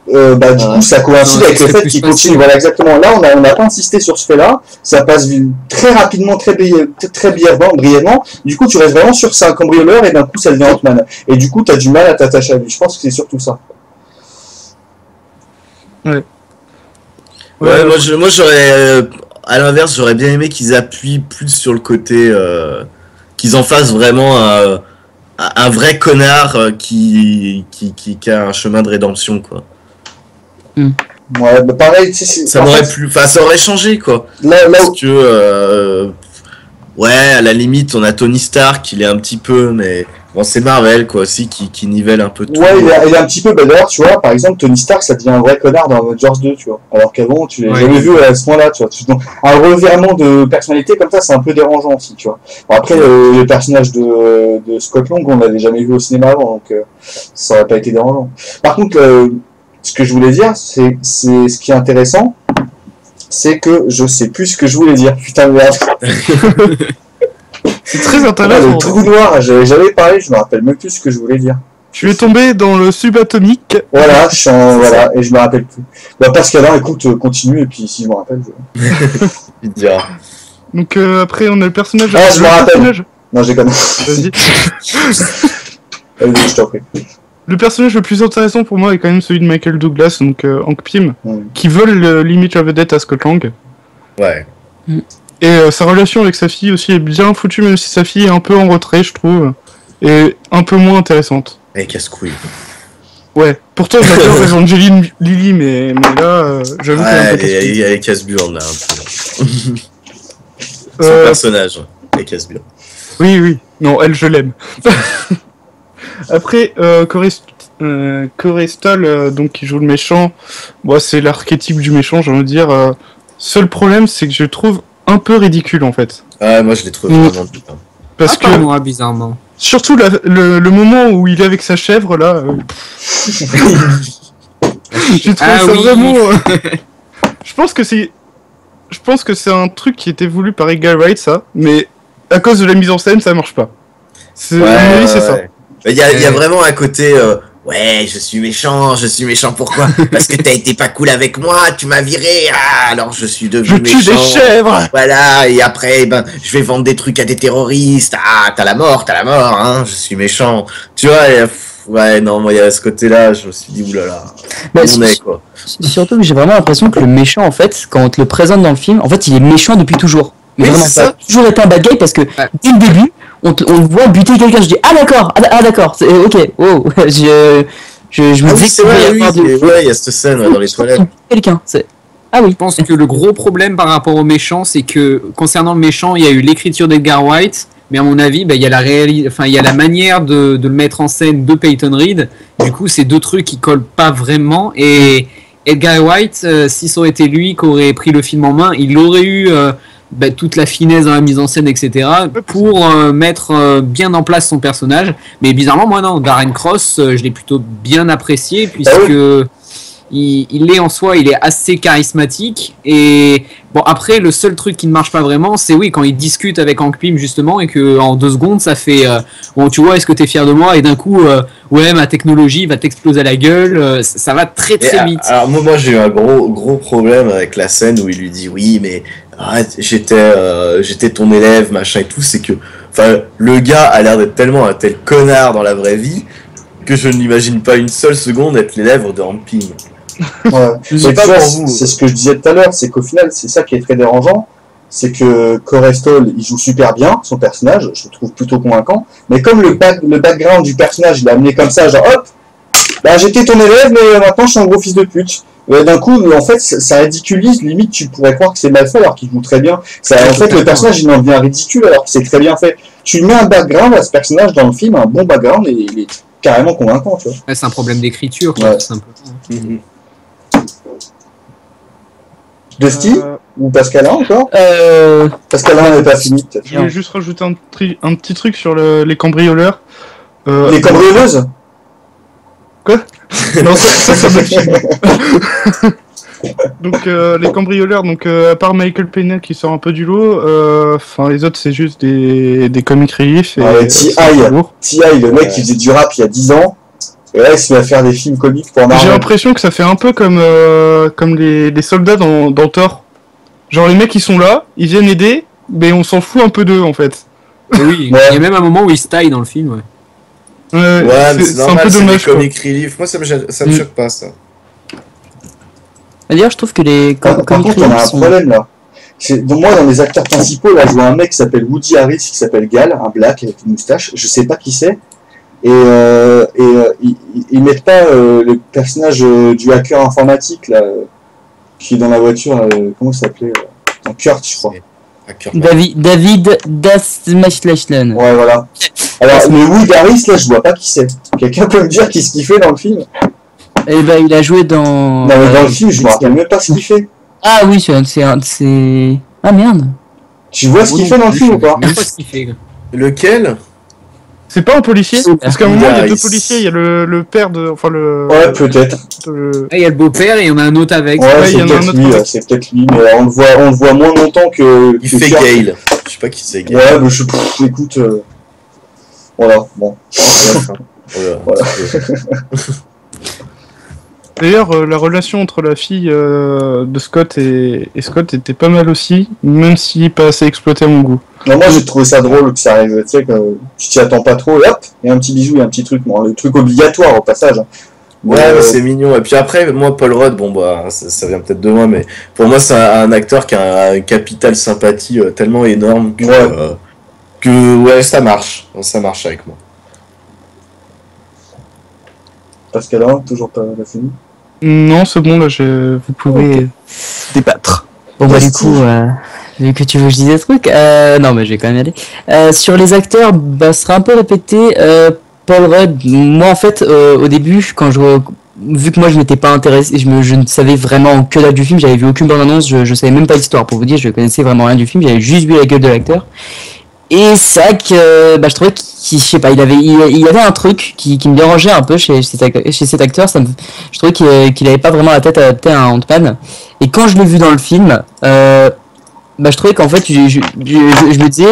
[SPEAKER 1] Du coup, ça coïncide avec le fait qu'il continue. Voilà, exactement. Là, on n'a pas insisté sur ce fait-là. Ça passe très rapidement, très brièvement. Du coup, tu restes vraiment sur c'est un cambrioleur et d'un coup, ça devient Ant-Man. Et du coup, t'as du mal à t'attacher à lui. Je pense que c'est surtout ça.
[SPEAKER 3] Ouais,
[SPEAKER 5] moi j'aurais à l'inverse, j'aurais bien aimé qu'ils appuient plus sur le côté qu'ils en fassent vraiment un vrai connard qui a un chemin de rédemption, quoi.
[SPEAKER 1] Ouais, bah pareil, tu sais,
[SPEAKER 5] ça aurait changé, quoi. Parce que ouais, à la limite, on a Tony Stark, il est un petit peu, mais bon, c'est Marvel, quoi, aussi, qui nivelle un peu tout.
[SPEAKER 1] Ouais, il est un petit peu, bah d'ailleurs, tu vois, par exemple, Tony Stark, ça devient un vrai connard dans Avengers 2, tu vois. Alors qu'avant, tu l'as jamais vu à ce point-là, tu vois. Donc, un revirement de personnalité comme ça, c'est un peu dérangeant aussi, tu vois. Bon, après, le personnage de Scott Lang, on l'avait jamais vu au cinéma avant, donc ça aurait pas été dérangeant. Par contre, ce que je voulais dire, c'est ce qui est intéressant, c'est que je sais plus ce que je voulais dire. Putain de merde.
[SPEAKER 3] C'est très intéressant.
[SPEAKER 1] Le trou noir, j'avais jamais parlé, je me rappelle même plus ce que je voulais dire.
[SPEAKER 3] Tu es tombé dans le subatomique.
[SPEAKER 1] Voilà, et je me rappelle plus. Bah Pascalin, écoute, continue et puis si je me rappelle.
[SPEAKER 5] Il te dira.
[SPEAKER 3] Donc après on a le personnage.
[SPEAKER 1] Ah, je me rappelle. Non, j'ai connu.
[SPEAKER 3] Vas-y.
[SPEAKER 1] Vas-y, je t'en prie.
[SPEAKER 3] Le personnage le plus intéressant pour moi est quand même celui de Michael Douglas, donc Hank Pym, qui vole l'image of a Death à Scott Lang. Ouais. Et sa relation avec sa fille aussi est bien foutue, même si sa fille est un peu en retrait, je trouve, et un peu moins intéressante.
[SPEAKER 5] Elle casse-couille.
[SPEAKER 3] Ouais. Pourtant, j'adore Evangeline Lilly, mais là, j'avoue qu'elle
[SPEAKER 5] est un peu casse-burne, là, un peu. Son personnage, elle est casse-burne.
[SPEAKER 3] Oui. Non, elle, je l'aime. Après, Corey Stoll, donc qui joue le méchant, bon, c'est l'archétype du méchant, j'ai envie de dire. Seul problème, c'est que je trouve un peu ridicule en fait.
[SPEAKER 5] Ouais, moi je l'ai trouvé vraiment putain.
[SPEAKER 3] Parce
[SPEAKER 4] Pas
[SPEAKER 3] que
[SPEAKER 4] moi, bizarrement.
[SPEAKER 3] surtout le moment où il est avec sa chèvre là, j'ai trouvé ça
[SPEAKER 4] oui.
[SPEAKER 3] vraiment. Je pense que c'est un truc qui était voulu par Edgar Wright ça, mais à cause de la mise en scène ça marche pas. C'est ça.
[SPEAKER 5] Il y a vraiment un côté ouais, je suis méchant pourquoi? Parce que t'as été pas cool avec moi, tu m'as viré, alors je suis devenu méchant.
[SPEAKER 3] Je tue des chèvres.
[SPEAKER 5] Voilà, et après, je vais vendre des trucs à des terroristes, t'as la mort, hein, je suis méchant. Tu vois, ouais, non, moi, il y a ce côté-là, je me suis dit, oulala, quoi.
[SPEAKER 2] Surtout que j'ai vraiment l'impression que le méchant, en fait, quand on te le présente dans le film, en fait, il est méchant depuis toujours. Mais
[SPEAKER 5] oui,
[SPEAKER 2] vraiment, ça a toujours été un bad guy parce que dès le début, on le voit buter quelqu'un. Je dis d'accord, ok, oh, je me disais
[SPEAKER 5] que il y a cette scène dans les toilettes.
[SPEAKER 2] Quelqu'un, ah oui.
[SPEAKER 4] Je pense que le gros problème par rapport au méchant, c'est que concernant le méchant, il y a eu l'écriture d'Edgar Wright, mais à mon avis, il y a il y a la manière de le mettre en scène de Peyton Reed. Du coup, c'est deux trucs qui collent pas vraiment. Et Edgar Wright, si ça aurait été lui qui aurait pris le film en main, il aurait eu toute la finesse dans la mise en scène, etc. pour mettre bien en place son personnage. Mais bizarrement, moi non, Darren Cross, je l'ai plutôt bien apprécié puisque il est en soi, il est assez charismatique. Et bon, après, le seul truc qui ne marche pas vraiment, c'est quand il discute avec Hank Pym justement et que en 2 secondes, ça fait bon, tu vois, est-ce que t'es fier de moi? Et d'un coup, ouais, ma technologie va t'exploser à la gueule. Ça va très vite.
[SPEAKER 5] Alors moi j'ai eu un gros problème avec la scène où il lui dit oui, mais arrête, j'étais ton élève, machin et tout. C'est que, enfin, le gars a l'air d'être tellement un tel connard dans la vraie vie que je ne l'imagine pas une seule seconde être l'élève de Hank Pym.
[SPEAKER 1] Ouais.
[SPEAKER 5] C'est pas pour vous.
[SPEAKER 1] C'est ce que je disais tout à l'heure, c'est qu'au final, c'est ça qui est très dérangeant, c'est que Corey-Stoll, il joue super bien son personnage, je le trouve plutôt convaincant, mais comme le background du personnage, il l'a amené comme ça, genre hop, j'étais ton élève, mais maintenant je suis un gros fils de pute. D'un coup, en fait, ça ridiculise, limite, tu pourrais croire que c'est mal fait alors qu'il joue très bien. En fait, le personnage, il en devient ridicule alors que c'est très bien fait. Tu mets un background à ce personnage dans le film, un bon background, et il est carrément convaincant, tu vois.
[SPEAKER 4] Ouais, c'est un problème d'écriture, quoi, tout simplement.
[SPEAKER 1] Dusty ou Pascalin encore Pascalin n'est pas fini, peut-être.
[SPEAKER 3] Je voulais juste rajouter un petit truc sur les cambrioleurs.
[SPEAKER 1] Les cambrioleuses
[SPEAKER 3] Quoi? Non, ça me filme. Donc les cambrioleurs, à part Michael Pena qui sort un peu du lot, les autres c'est juste des comic relief.
[SPEAKER 1] T.I., le mec qui faisait du rap il y a 10 ans, et là il se met à faire des films comiques pour Marvel.
[SPEAKER 3] J'ai l'impression que ça fait un peu comme les soldats dans Thor. Genre les mecs ils sont là, ils viennent aider, mais on s'en fout un peu d'eux en fait.
[SPEAKER 4] Oui, il y a même un moment où ils se taillent dans le film, ouais.
[SPEAKER 5] Mais c'est
[SPEAKER 3] un peu dommage.
[SPEAKER 5] C'est comic relief. Moi ça me choque pas ça.
[SPEAKER 2] D'ailleurs, je trouve que les
[SPEAKER 1] par contre, on a un problème là. Donc moi, dans les acteurs principaux, là, je vois un mec qui s'appelle Woody Harris, qui s'appelle Gal, un black avec une moustache. Je sais pas qui c'est. Ils mettent pas le personnage du hacker informatique là, qui est dans la voiture. Comment ça s'appelait Kurt, je crois.
[SPEAKER 2] David Dasmalchian.
[SPEAKER 1] Ouais, voilà. Alors, le Woody Harris, là, je vois pas qui c'est. Quelqu'un peut me dire qu'est-ce qu'il fait dans le film?
[SPEAKER 2] Eh ben, il a joué dans.
[SPEAKER 1] Non, mais dans le film, je me rappelle même pas ce qu'il fait.
[SPEAKER 2] Ah oui, c'est un de ses. Ah merde.
[SPEAKER 1] Tu vois ce qu'il fait dans le film ou pas?
[SPEAKER 4] Même pas ce qu'il fait.
[SPEAKER 5] Lequel?
[SPEAKER 3] C'est pas un policier? Parce qu'à un moment, il y a 2 policiers, il y a le père de. Enfin, le.
[SPEAKER 1] Ouais, peut-être.
[SPEAKER 4] Il y a le beau-père et il y en a un autre avec.
[SPEAKER 1] Ouais, c'est peut-être lui, mais on le voit moins longtemps que.
[SPEAKER 5] Il fait Gale. Je sais pas qui c'est Gale.
[SPEAKER 1] Ouais, mais écoute. Voilà, bon.
[SPEAKER 5] Voilà.
[SPEAKER 3] D'ailleurs, la relation entre la fille de Scott et Scott était pas mal aussi, même si pas assez exploité à mon goût.
[SPEAKER 1] Non, moi j'ai trouvé ça drôle que ça arrive, tu sais, que tu t'y attends pas trop, et hop, et un petit bisou et un petit truc, bon, le truc obligatoire au passage.
[SPEAKER 5] Ouais, c'est mignon. Et puis après, moi, Paul Rudd, bon, ça vient peut-être de moi, mais pour moi, c'est un acteur qui a un capital sympathie tellement énorme que ça marche. Ça marche avec moi.
[SPEAKER 1] Pascalin, toujours pas la fini?
[SPEAKER 3] Non, c'est bon, là, vous pouvez débattre.
[SPEAKER 2] Bon, bah, du coup, vu que tu veux que je dise des trucs, non, mais je vais quand même y aller. Sur les acteurs, ce sera un peu répété. Paul Rudd, moi, en fait, au début, quand je vu que moi je m'étais pas intéressé, je ne savais vraiment que dalle du film, j'avais vu aucune bande-annonce, je savais même pas l'histoire pour vous dire, je connaissais vraiment rien du film, j'avais juste vu la gueule de l'acteur. Et c'est vrai que je trouvais je sais pas, il y avait un truc qui me dérangeait un peu chez cet acteur, je trouvais qu'il avait pas vraiment la tête adaptée à un Ant-Man. Et quand je l'ai vu dans le film, je trouvais qu'en fait, je me disais,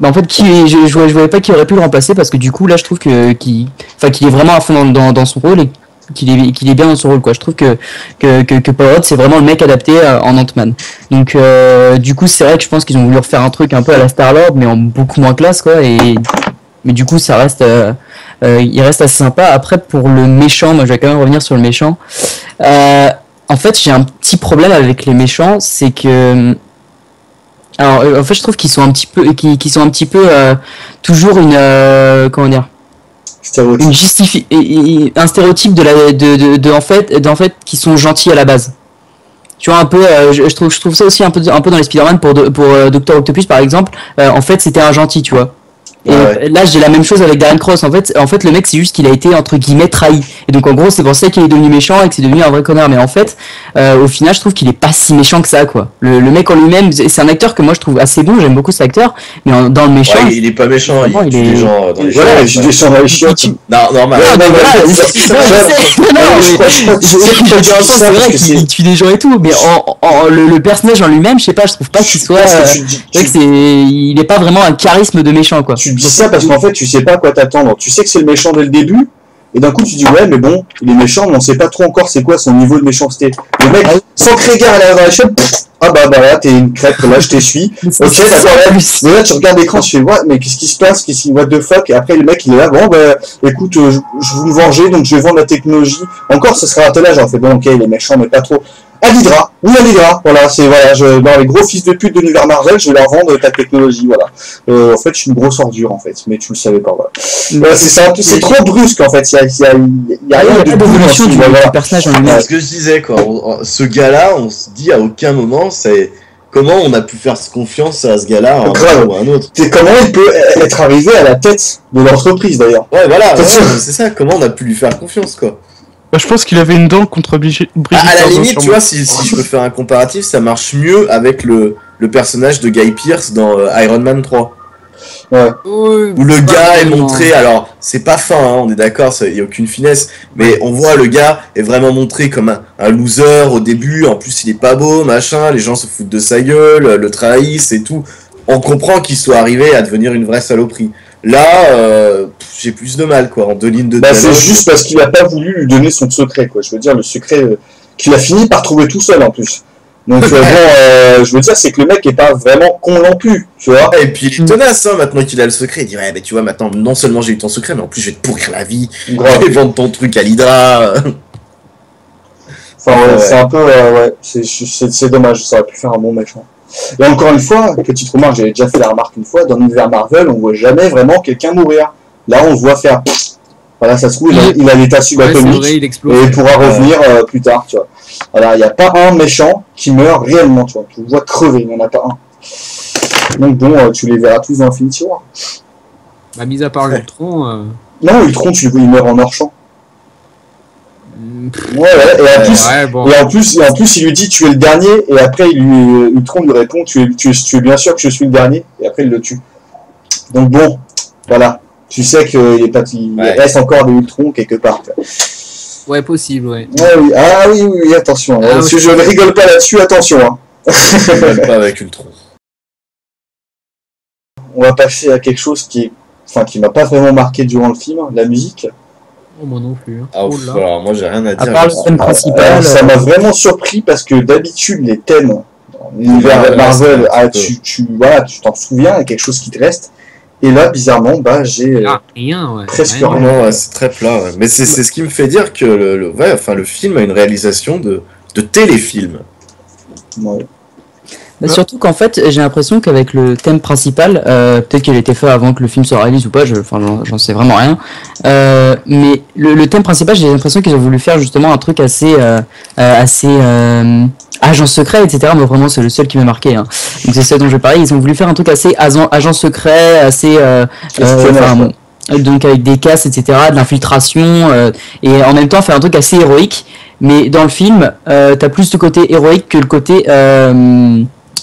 [SPEAKER 2] en fait, je voyais pas qui aurait pu le remplacer parce que du coup, là, je trouve qu'il est vraiment à fond dans son rôle et qu'il est bien dans son rôle, quoi. Je trouve que Paul Rudd, c'est vraiment le mec adapté en Ant-Man. Donc, du coup, c'est vrai que je pense qu'ils ont voulu refaire un truc un peu à la Star-Lord, mais en beaucoup moins classe, quoi. Mais du coup, ça reste, il reste assez sympa. Après, pour le méchant, moi, je vais quand même revenir sur le méchant. En fait, j'ai un petit problème avec les méchants, c'est que alors en fait je trouve qu'ils sont un petit peu toujours une comment dire, un stéréotype en fait qui sont gentils à la base. Tu vois un peu je trouve ça aussi un peu dans les Spider-Man pour Dr Octopus par exemple, en fait c'était un gentil, tu vois. Et là j'ai la même chose avec Darren Cross, en fait le mec c'est juste qu'il a été entre guillemets trahi, et donc en gros c'est pour ça qu'il est devenu méchant et que c'est devenu un vrai connard, mais en fait au final je trouve qu'il est pas si méchant que ça, quoi. Le mec en lui-même, c'est un acteur que moi je trouve assez bon, j'aime beaucoup cet acteur, mais dans le méchant
[SPEAKER 5] il est pas méchant, il tue des gens dans les
[SPEAKER 1] voilà, il tue des gens dans les chiottes.
[SPEAKER 5] Non, normal.
[SPEAKER 2] C'est vrai qu'il tue des gens et tout, mais le personnage en lui-même, je sais pas, je trouve pas qu'il soit il est pas vraiment un charisme de méchant, quoi.
[SPEAKER 1] Tu dis ça parce qu'en fait tu sais pas à quoi t'attendre, tu sais que c'est le méchant dès le début et d'un coup tu dis ouais mais bon il est méchant mais on sait pas trop encore c'est quoi son niveau de méchanceté. Le mec sans créer gare à la réaction, bah là t'es une crêpe, là je t'essuie. Ok d'accord, mais là tu regardes l'écran, tu fais what, mais qu'est-ce qui se passe, what the fuck, et après le mec il est là, bon écoute je veux me venger donc je vais vendre la technologie. Encore ce sera un tel âge, on fait bon ok il est méchant mais pas trop. À l'Hydra, voilà, dans les gros fils de pute de l'univers Marvel, je vais leur vendre ta technologie, voilà. En fait, je suis une grosse ordure, en fait, mais tu le savais pas, voilà. C'est trop brusque, en fait, il y a rien de
[SPEAKER 2] d'évolution du personnage en lui-même.
[SPEAKER 5] C'est ce que je disais, quoi. Ce gars-là, on se dit à aucun moment, c'est comment on a pu faire confiance à ce gars-là à un moment ou à un autre.
[SPEAKER 1] C'est comment il peut être arrivé à la tête de l'entreprise, d'ailleurs.
[SPEAKER 5] Ouais, voilà, c'est ça, comment on a pu lui faire confiance, quoi.
[SPEAKER 3] Je pense qu'il avait une dent contre Brigitte.
[SPEAKER 5] À la limite, tu vois, si je peux faire un comparatif, ça marche mieux avec le personnage de Guy Pearce dans Iron Man 3.
[SPEAKER 1] Ouais.
[SPEAKER 5] Où le gars est montré, alors c'est pas fin, hein, on est d'accord, il n'y a aucune finesse, mais on voit le gars est vraiment montré comme un loser au début, en plus il est pas beau, machin, les gens se foutent de sa gueule, le trahissent et tout. On comprend qu'il soit arrivé à devenir une vraie saloperie. Là, j'ai plus de mal, quoi, en 2 lignes de dialogue.
[SPEAKER 1] C'est juste parce qu'il a pas voulu lui donner son secret, quoi. Je veux dire, le secret qu'il a fini par trouver tout seul, en plus. Donc, je veux dire, c'est que le mec est pas vraiment con non plus, tu vois.
[SPEAKER 5] Et puis, il est tenace, hein, maintenant qu'il a le secret. Il dit, ouais, mais tu vois, maintenant, non seulement j'ai eu ton secret, mais en plus, je vais te pourrir la vie.
[SPEAKER 1] Grave.
[SPEAKER 5] Je vais vendre ton truc à l'Hydra.
[SPEAKER 1] Enfin, c'est un peu, c'est dommage, ça aurait pu faire un bon méchant. Et encore une fois, petite remarque, j'avais déjà fait la remarque une fois, dans l'univers Marvel, on voit jamais vraiment quelqu'un mourir. Là, on voit faire, voilà, ça se trouve, il a l'état subatomique, et il pourra revenir plus tard, tu vois. Voilà, il n'y a pas un méchant qui meurt réellement, tu vois. Tu le vois crever, il n'y en a pas un. Donc bon, tu les verras tous dans Infinity War.
[SPEAKER 4] Bah, mis à part Ultron...
[SPEAKER 1] Non, Ultron, il meurt en hors-champ. Ouais, et en plus, il lui dit tu es le dernier, et après Ultron lui répond tu es bien sûr que je suis le dernier, et après il le tue. Donc bon, voilà, tu sais qu'il reste encore des Ultron quelque part.
[SPEAKER 4] Ouais, possible, ouais.
[SPEAKER 1] Oui. Ah oui, attention. Si je ne rigole pas là-dessus, attention. Hein.
[SPEAKER 5] Je rigole pas avec Ultron.
[SPEAKER 1] On va passer à quelque chose qui m'a pas vraiment marqué durant le film, la musique.
[SPEAKER 4] Oh, moi non plus. Hein.
[SPEAKER 5] Alors moi j'ai rien à dire.
[SPEAKER 2] À part le thème principal,
[SPEAKER 1] ça m'a vraiment surpris parce que d'habitude les thèmes dans l'univers Marvel, tu t'en souviens, il y a quelque chose qui te reste. Et là, bizarrement, j'ai presque rien.
[SPEAKER 5] Non, c'est très plat. Ouais. Mais c'est ce qui me fait dire que le film a une réalisation de téléfilm.
[SPEAKER 1] Ouais.
[SPEAKER 2] Surtout qu'en fait, j'ai l'impression qu'avec le thème principal, peut-être qu'il a été fait avant que le film se réalise ou pas, j'en sais vraiment rien. Mais le thème principal, j'ai l'impression qu'ils ont voulu faire justement un truc assez agent secret, etc. Mais vraiment, c'est le seul qui m'a marqué. Hein. Donc c'est ça dont je vais parler. Ils ont voulu faire un truc assez agent secret, assez donc avec des casses, etc., de l'infiltration, et en même temps faire un truc assez héroïque. Mais dans le film, t'as plus le côté héroïque que le côté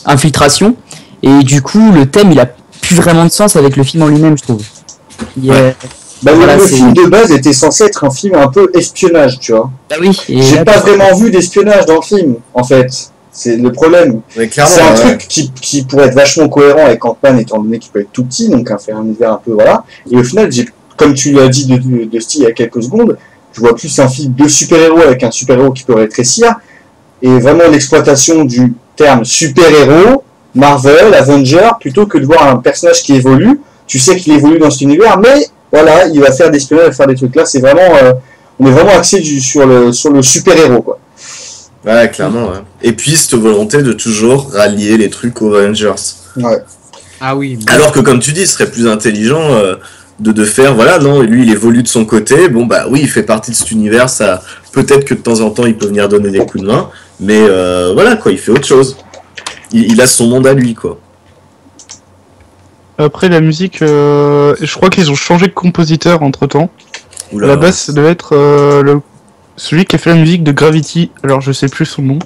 [SPEAKER 2] infiltration. Et du coup, le thème, il a plus vraiment de sens avec le film en lui-même, je trouve.
[SPEAKER 1] Le film de base était censé être un film un peu espionnage, tu vois.
[SPEAKER 2] Bah oui.
[SPEAKER 1] J'ai pas vraiment vu d'espionnage dans le film, en fait. C'est le problème. C'est un truc qui pourrait être vachement cohérent avec Ant-Man, étant donné qu'il peut être tout petit, donc faire un univers un peu, voilà. Et au final, comme tu l'as dit de Steve il y a quelques secondes, je vois plus un film de super-héros avec un super-héros qui peut rétrécir, et vraiment l'exploitation du terme super-héros, Marvel, Avenger, plutôt que de voir un personnage qui évolue. Tu sais qu'il évolue dans cet univers, mais voilà, il va faire des espionnage, il va faire des trucs là. C'est vraiment, on est vraiment axé sur le super-héros, quoi.
[SPEAKER 5] Ouais, clairement, ouais. Et puis cette volonté de toujours rallier les trucs aux Avengers.
[SPEAKER 1] Ouais.
[SPEAKER 4] Ah oui. Mais...
[SPEAKER 5] Alors que comme tu dis, ce serait plus intelligent de faire, voilà, non, lui il évolue de son côté, bon bah oui, il fait partie de cet univers, ça peut-être que de temps en temps il peut venir donner des coups de main, mais voilà quoi, il fait autre chose. Il a son monde à lui, quoi.
[SPEAKER 3] Après la musique, je crois qu'ils ont changé de compositeur entre temps. À la base, ça devait être celui qui a fait la musique de Gravity, alors je sais plus son nom.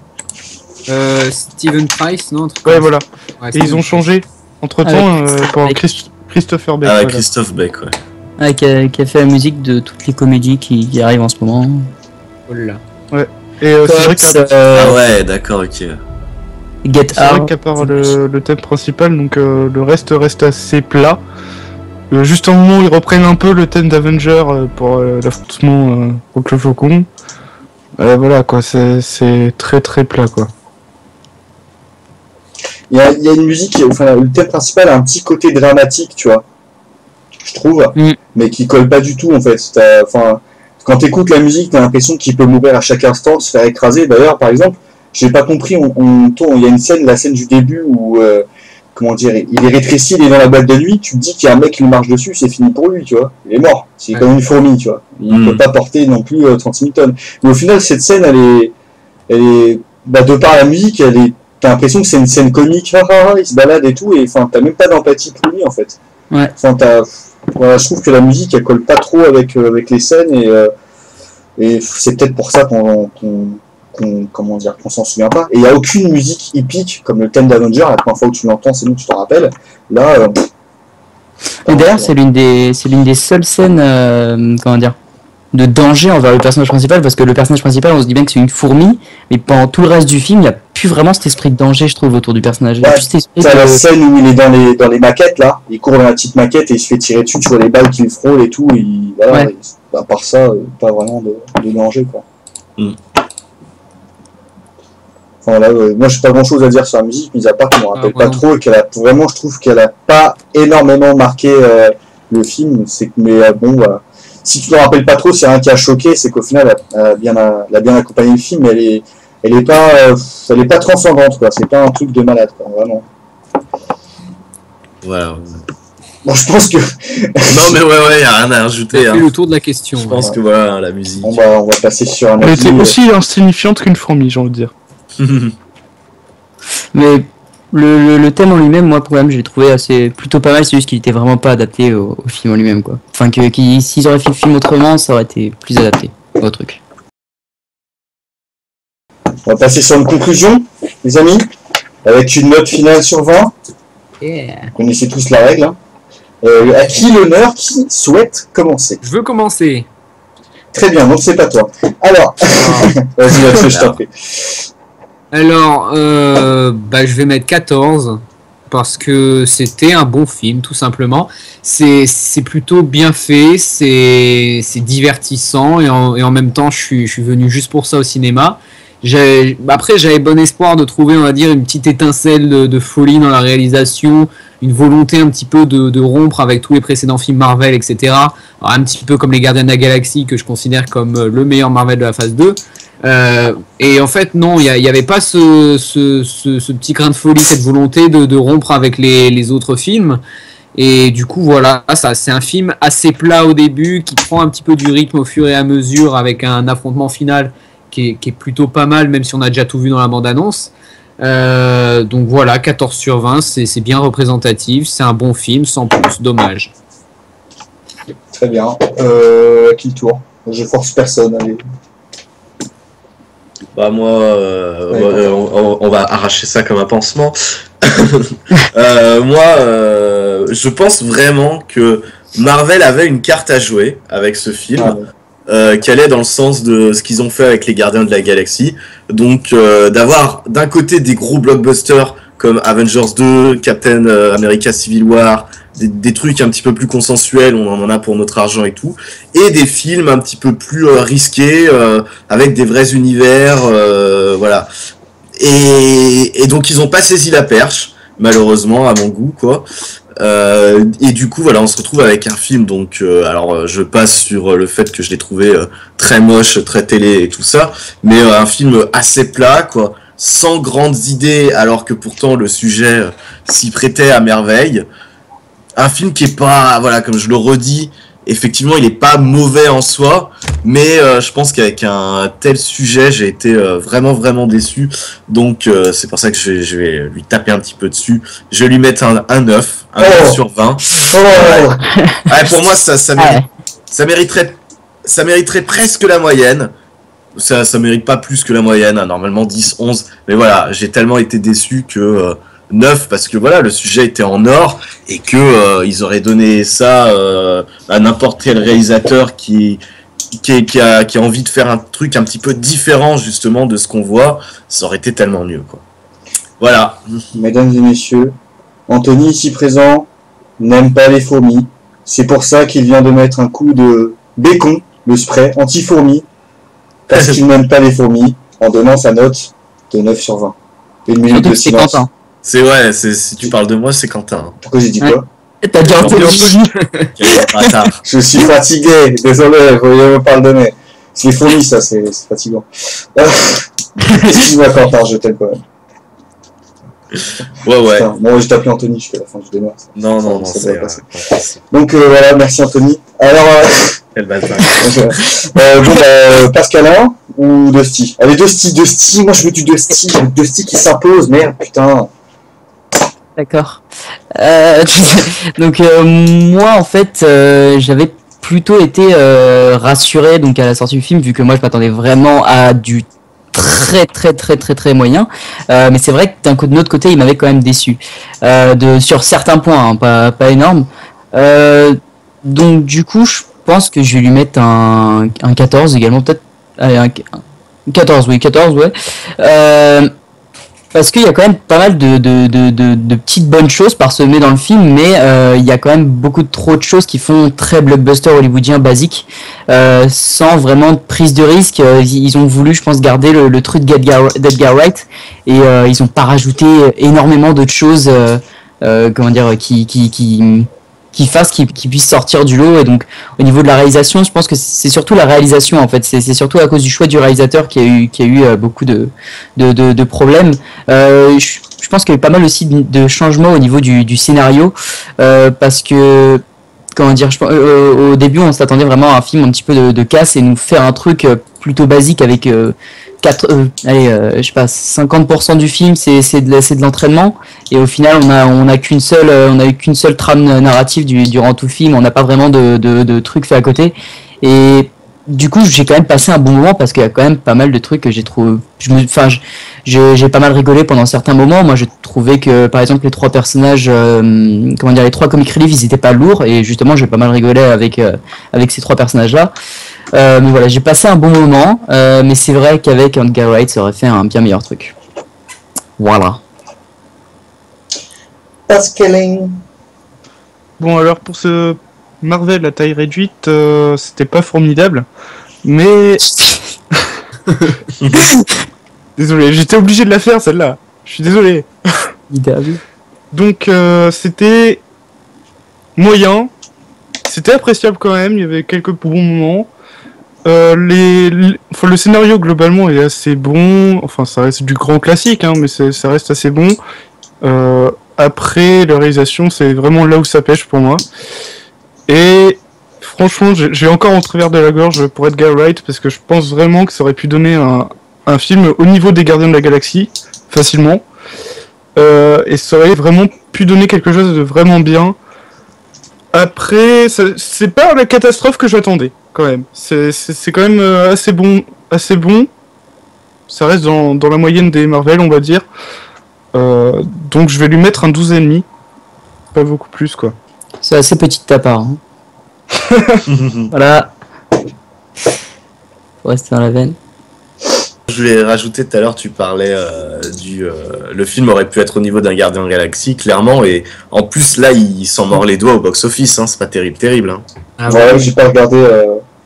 [SPEAKER 4] Steven Price, non?
[SPEAKER 3] Ouais, voilà.
[SPEAKER 4] Ouais,
[SPEAKER 3] et ils ont changé entre temps pour Christopher Beck.
[SPEAKER 5] Ah,
[SPEAKER 3] voilà.
[SPEAKER 5] Christophe Beck, ouais.
[SPEAKER 2] Ah, qui a fait la musique de toutes les comédies qui arrivent en ce moment.
[SPEAKER 4] Oh là.
[SPEAKER 3] Ouais. Et c'est vrai qu'à
[SPEAKER 5] Ah ouais, d'accord, ok.
[SPEAKER 2] Get
[SPEAKER 3] c'est vrai
[SPEAKER 2] Out.
[SPEAKER 3] qu'à part le thème principal, donc le reste reste assez plat. Juste au moment où ils reprennent un peu le thème d'Avenger pour l'affrontement contre le Faucon. Voilà quoi, c'est très très plat quoi.
[SPEAKER 1] Il y a une musique, enfin, le thème principal a un petit côté dramatique, tu vois, je trouve, mais qui colle pas du tout en fait. Enfin, quand t'écoutes la musique, t'as l'impression qu'il peut mourir à chaque instant, se faire écraser. D'ailleurs, par exemple, j'ai pas compris, il y a une scène, la scène du début où, comment dire, il est rétréci, il est dans la boîte de nuit, tu te dis qu'il y a un mec qui lui marche dessus, c'est fini pour lui, tu vois. Il est mort, c'est comme une fourmi, tu vois. Il peut pas porter non plus 36 000 tonnes. Mais au final, cette scène, elle est, de par la musique, t'as l'impression que c'est une scène comique, il se balade et tout, et enfin, t'as même pas d'empathie pour lui, en fait.
[SPEAKER 2] Ouais.
[SPEAKER 1] Enfin, voilà, je trouve que la musique, elle colle pas trop avec les scènes, et c'est peut-être pour ça qu'on s'en souvient pas. Et il n'y a aucune musique épique comme le thème d'Avenger. La première fois où tu l'entends, c'est nous que tu t'en rappelles. Là,
[SPEAKER 2] Et d'ailleurs, c'est l'une des seules scènes, de danger envers le personnage principal, parce que le personnage principal, on se dit bien que c'est une fourmi, mais pendant tout le reste du film, il n'y a plus vraiment cet esprit de danger, je trouve, autour du personnage.
[SPEAKER 1] Ouais, t'as la scène où il est dans les maquettes, là. Il court dans la petite maquette et il se fait tirer dessus, tu vois les balles qu'il frôle et tout. Voilà, à part ça, pas vraiment de danger, quoi. Enfin, là, moi, j'ai pas grand chose à dire sur la musique, mis à part qu'on me rappelle pas trop et vraiment, je trouve qu'elle a pas énormément marqué le film. Mais bon, voilà. Si tu te rappelles pas trop, c'est rien qui a choqué, c'est qu'au final, elle a bien accompagné le film, mais elle est pas transcendante, quoi. C'est pas un truc de malade, quoi, vraiment.
[SPEAKER 5] Voilà.
[SPEAKER 1] Bon, je pense que.
[SPEAKER 5] Non, mais ouais, y a rien à rajouter.
[SPEAKER 4] On a fait le tour de la question.
[SPEAKER 5] Je pense que voilà, la musique.
[SPEAKER 1] Bon, on va passer sur un
[SPEAKER 3] Elle
[SPEAKER 1] avis.
[SPEAKER 3] était aussi insignifiante qu'une fourmi, j'ai envie de dire.
[SPEAKER 2] Mais le thème en lui-même, moi, pour même, je l'ai trouvé plutôt pas mal. C'est juste qu'il était vraiment pas adapté au film en lui-même, quoi. Enfin, s'ils auraient fait le film autrement, ça aurait été plus adapté au truc.
[SPEAKER 1] On va passer sur une conclusion, les amis, avec une note finale sur 20.
[SPEAKER 4] Yeah.
[SPEAKER 1] Vous connaissez tous la règle. Hein. À qui l'honneur, qui souhaite commencer?
[SPEAKER 4] Je veux commencer.
[SPEAKER 1] Très bien, donc c'est pas toi. Alors, vas-y, je t'en prie.
[SPEAKER 4] Alors, je vais mettre 14 parce que c'était un bon film, tout simplement. C'est plutôt bien fait, c'est divertissant et en même temps, je suis venu juste pour ça au cinéma. Après, j'avais bon espoir de trouver, on va dire, une petite étincelle de folie dans la réalisation, une volonté un petit peu de rompre avec tous les précédents films Marvel, etc. Alors, un petit peu comme les Gardiens de la Galaxie, que je considère comme le meilleur Marvel de la phase 2. Et en fait, non, il n'y avait pas ce petit grain de folie, cette volonté de rompre avec les autres films. Et du coup, voilà, c'est un film assez plat au début, qui prend un petit peu du rythme au fur et à mesure, avec un affrontement final qui est plutôt pas mal, même si on a déjà tout vu dans la bande-annonce. Donc voilà, 14 sur 20, c'est bien représentatif, c'est un bon film, sans plus, dommage.
[SPEAKER 1] Très bien. Qui tour? Je force personne, allez.
[SPEAKER 5] Bah moi, on va arracher ça comme un pansement. Je pense vraiment que Marvel avait une carte à jouer avec ce film, qui allait dans le sens de ce qu'ils ont fait avec les Gardiens de la Galaxie. Donc d'avoir d'un côté des gros blockbusters comme Avengers 2, Captain America Civil War, des trucs un petit peu plus consensuels, on en a pour notre argent et tout, et des films un petit peu plus risqués, avec des vrais univers, voilà. Et donc ils ont pas saisi la perche, malheureusement, à mon goût, quoi. Et du coup, voilà, on se retrouve avec un film, donc, alors je passe sur le fait que je l'ai trouvé très moche, très télé et tout ça, mais un film assez plat, quoi, sans grandes idées, alors que pourtant le sujet s'y prêtait à merveille. Un film qui est pas, voilà, comme je le redis, effectivement, il est pas mauvais en soi, mais je pense qu'avec un tel sujet, j'ai été vraiment déçu. Donc c'est pour ça que je vais lui taper un petit peu dessus. Je vais lui mettre un 9, un 9 sur 20. Ouais, pour moi, ça mériterait presque la moyenne. Ça mérite pas plus que la moyenne, hein, normalement 10, 11. Mais voilà, j'ai tellement été déçu que 9, parce que voilà, le sujet était en or et que ils auraient donné ça à n'importe quel réalisateur qui a envie de faire un truc un petit peu différent justement de ce qu'on voit, ça aurait été tellement mieux, quoi. Voilà.
[SPEAKER 1] Mesdames et messieurs, Anthony ici présent n'aime pas les fourmis. C'est pour ça qu'il vient de mettre un coup de bacon, le spray anti-fourmis, parce qu'il n'aime pas les fourmis, en donnant sa note de 9 sur 20. Une minute de silence.
[SPEAKER 5] C'est vrai, si tu parles de moi, c'est Quentin.
[SPEAKER 1] Pourquoi j'ai dit quoi?
[SPEAKER 2] T'as dit Anthony.
[SPEAKER 1] Je suis fatigué, désolé, veuillez me pardonner. C'est les fourmis, ça, c'est fatigant. Excuse-moi, Quentin, je t'aime quand même.
[SPEAKER 5] Ouais.
[SPEAKER 1] Putain, bon, je t'appelle Anthony, je fais la fin du démarre.
[SPEAKER 5] Non,
[SPEAKER 1] ça
[SPEAKER 5] c'est
[SPEAKER 1] va passer. Donc voilà, merci Anthony. Alors,
[SPEAKER 5] quel bâtard.
[SPEAKER 1] Pascalin ou Dusty? Allez, Dusty, moi je veux du Dusty qui s'impose, merde, putain.
[SPEAKER 2] D'accord. Donc moi en fait j'avais plutôt été rassuré donc à la sortie du film, vu que moi je m'attendais vraiment à du très moyen, mais c'est vrai que de notre côté il m'avait quand même déçu sur certains points, hein, pas énorme. Donc du coup je pense que je vais lui mettre un 14 également, peut-être. Allez, un 14, oui, 14, ouais. Parce qu'il y a quand même pas mal de petites bonnes choses parsemées dans le film, mais il y a quand même beaucoup trop de choses qui font très blockbuster hollywoodien basique, sans vraiment de prise de risque. Ils ont voulu, je pense, garder le truc d'Edgar Wright, et ils n'ont pas rajouté énormément d'autres choses, comment dire, qui puisse sortir du lot. Et donc au niveau de la réalisation, je pense que c'est surtout la réalisation en fait, c'est surtout à cause du choix du réalisateur qui a eu beaucoup de problèmes. Je pense qu'il y a eu pas mal aussi de changements au niveau du scénario, parce que comment dire, au début on s'attendait vraiment à un film un petit peu de casse et nous faire un truc plutôt basique avec je sais pas, 50% du film c'est de l'entraînement, et au final on a qu'une seule trame narrative durant tout le film. On n'a pas vraiment de trucs faits à côté, et du coup j'ai quand même passé un bon moment parce qu'il y a quand même pas mal de trucs que j'ai trouvé. J'ai pas mal rigolé pendant certains moments. Moi je trouvais que par exemple les trois personnages, les trois comic relief, ils étaient pas lourds, et justement j'ai pas mal rigolé avec ces trois personnages là. Mais voilà, j'ai passé un bon moment, mais c'est vrai qu'avec Edgar Wright ça aurait fait un bien meilleur truc. Voilà.
[SPEAKER 1] Pascaline.
[SPEAKER 3] Bon, alors pour ce Marvel à taille réduite, c'était pas formidable, mais désolé, j'étais obligé de la faire celle-là. Je suis désolé.
[SPEAKER 2] Idéal.
[SPEAKER 3] Donc c'était moyen, c'était appréciable quand même. Il y avait quelques bons moments. Le scénario globalement est assez bon. Enfin, ça reste du grand classique, hein, mais ça reste assez bon. Après, la réalisation, c'est vraiment là où ça pêche pour moi. Et franchement, j'ai encore en travers de la gorge pour Edgar Wright, parce que je pense vraiment que ça aurait pu donner un film au niveau des Gardiens de la Galaxie, facilement. Et ça aurait vraiment pu donner quelque chose de vraiment bien. Après, c'est pas la catastrophe que j'attendais, quand même. C'est quand même assez bon. Ça reste dans la moyenne des Marvel, on va dire. Donc je vais lui mettre un 12,5. Pas beaucoup plus, quoi.
[SPEAKER 2] C'est assez petit de ta part. Hein. Voilà. Faut rester dans la veine.
[SPEAKER 5] Je voulais rajouter tout à l'heure, tu parlais le film aurait pu être au niveau d'un Gardien de Galaxie, clairement, et en plus là il s'en mord les doigts au box-office, hein, c'est pas terrible. Hein.
[SPEAKER 4] Ah
[SPEAKER 1] Ouais, j'ai pas regardé.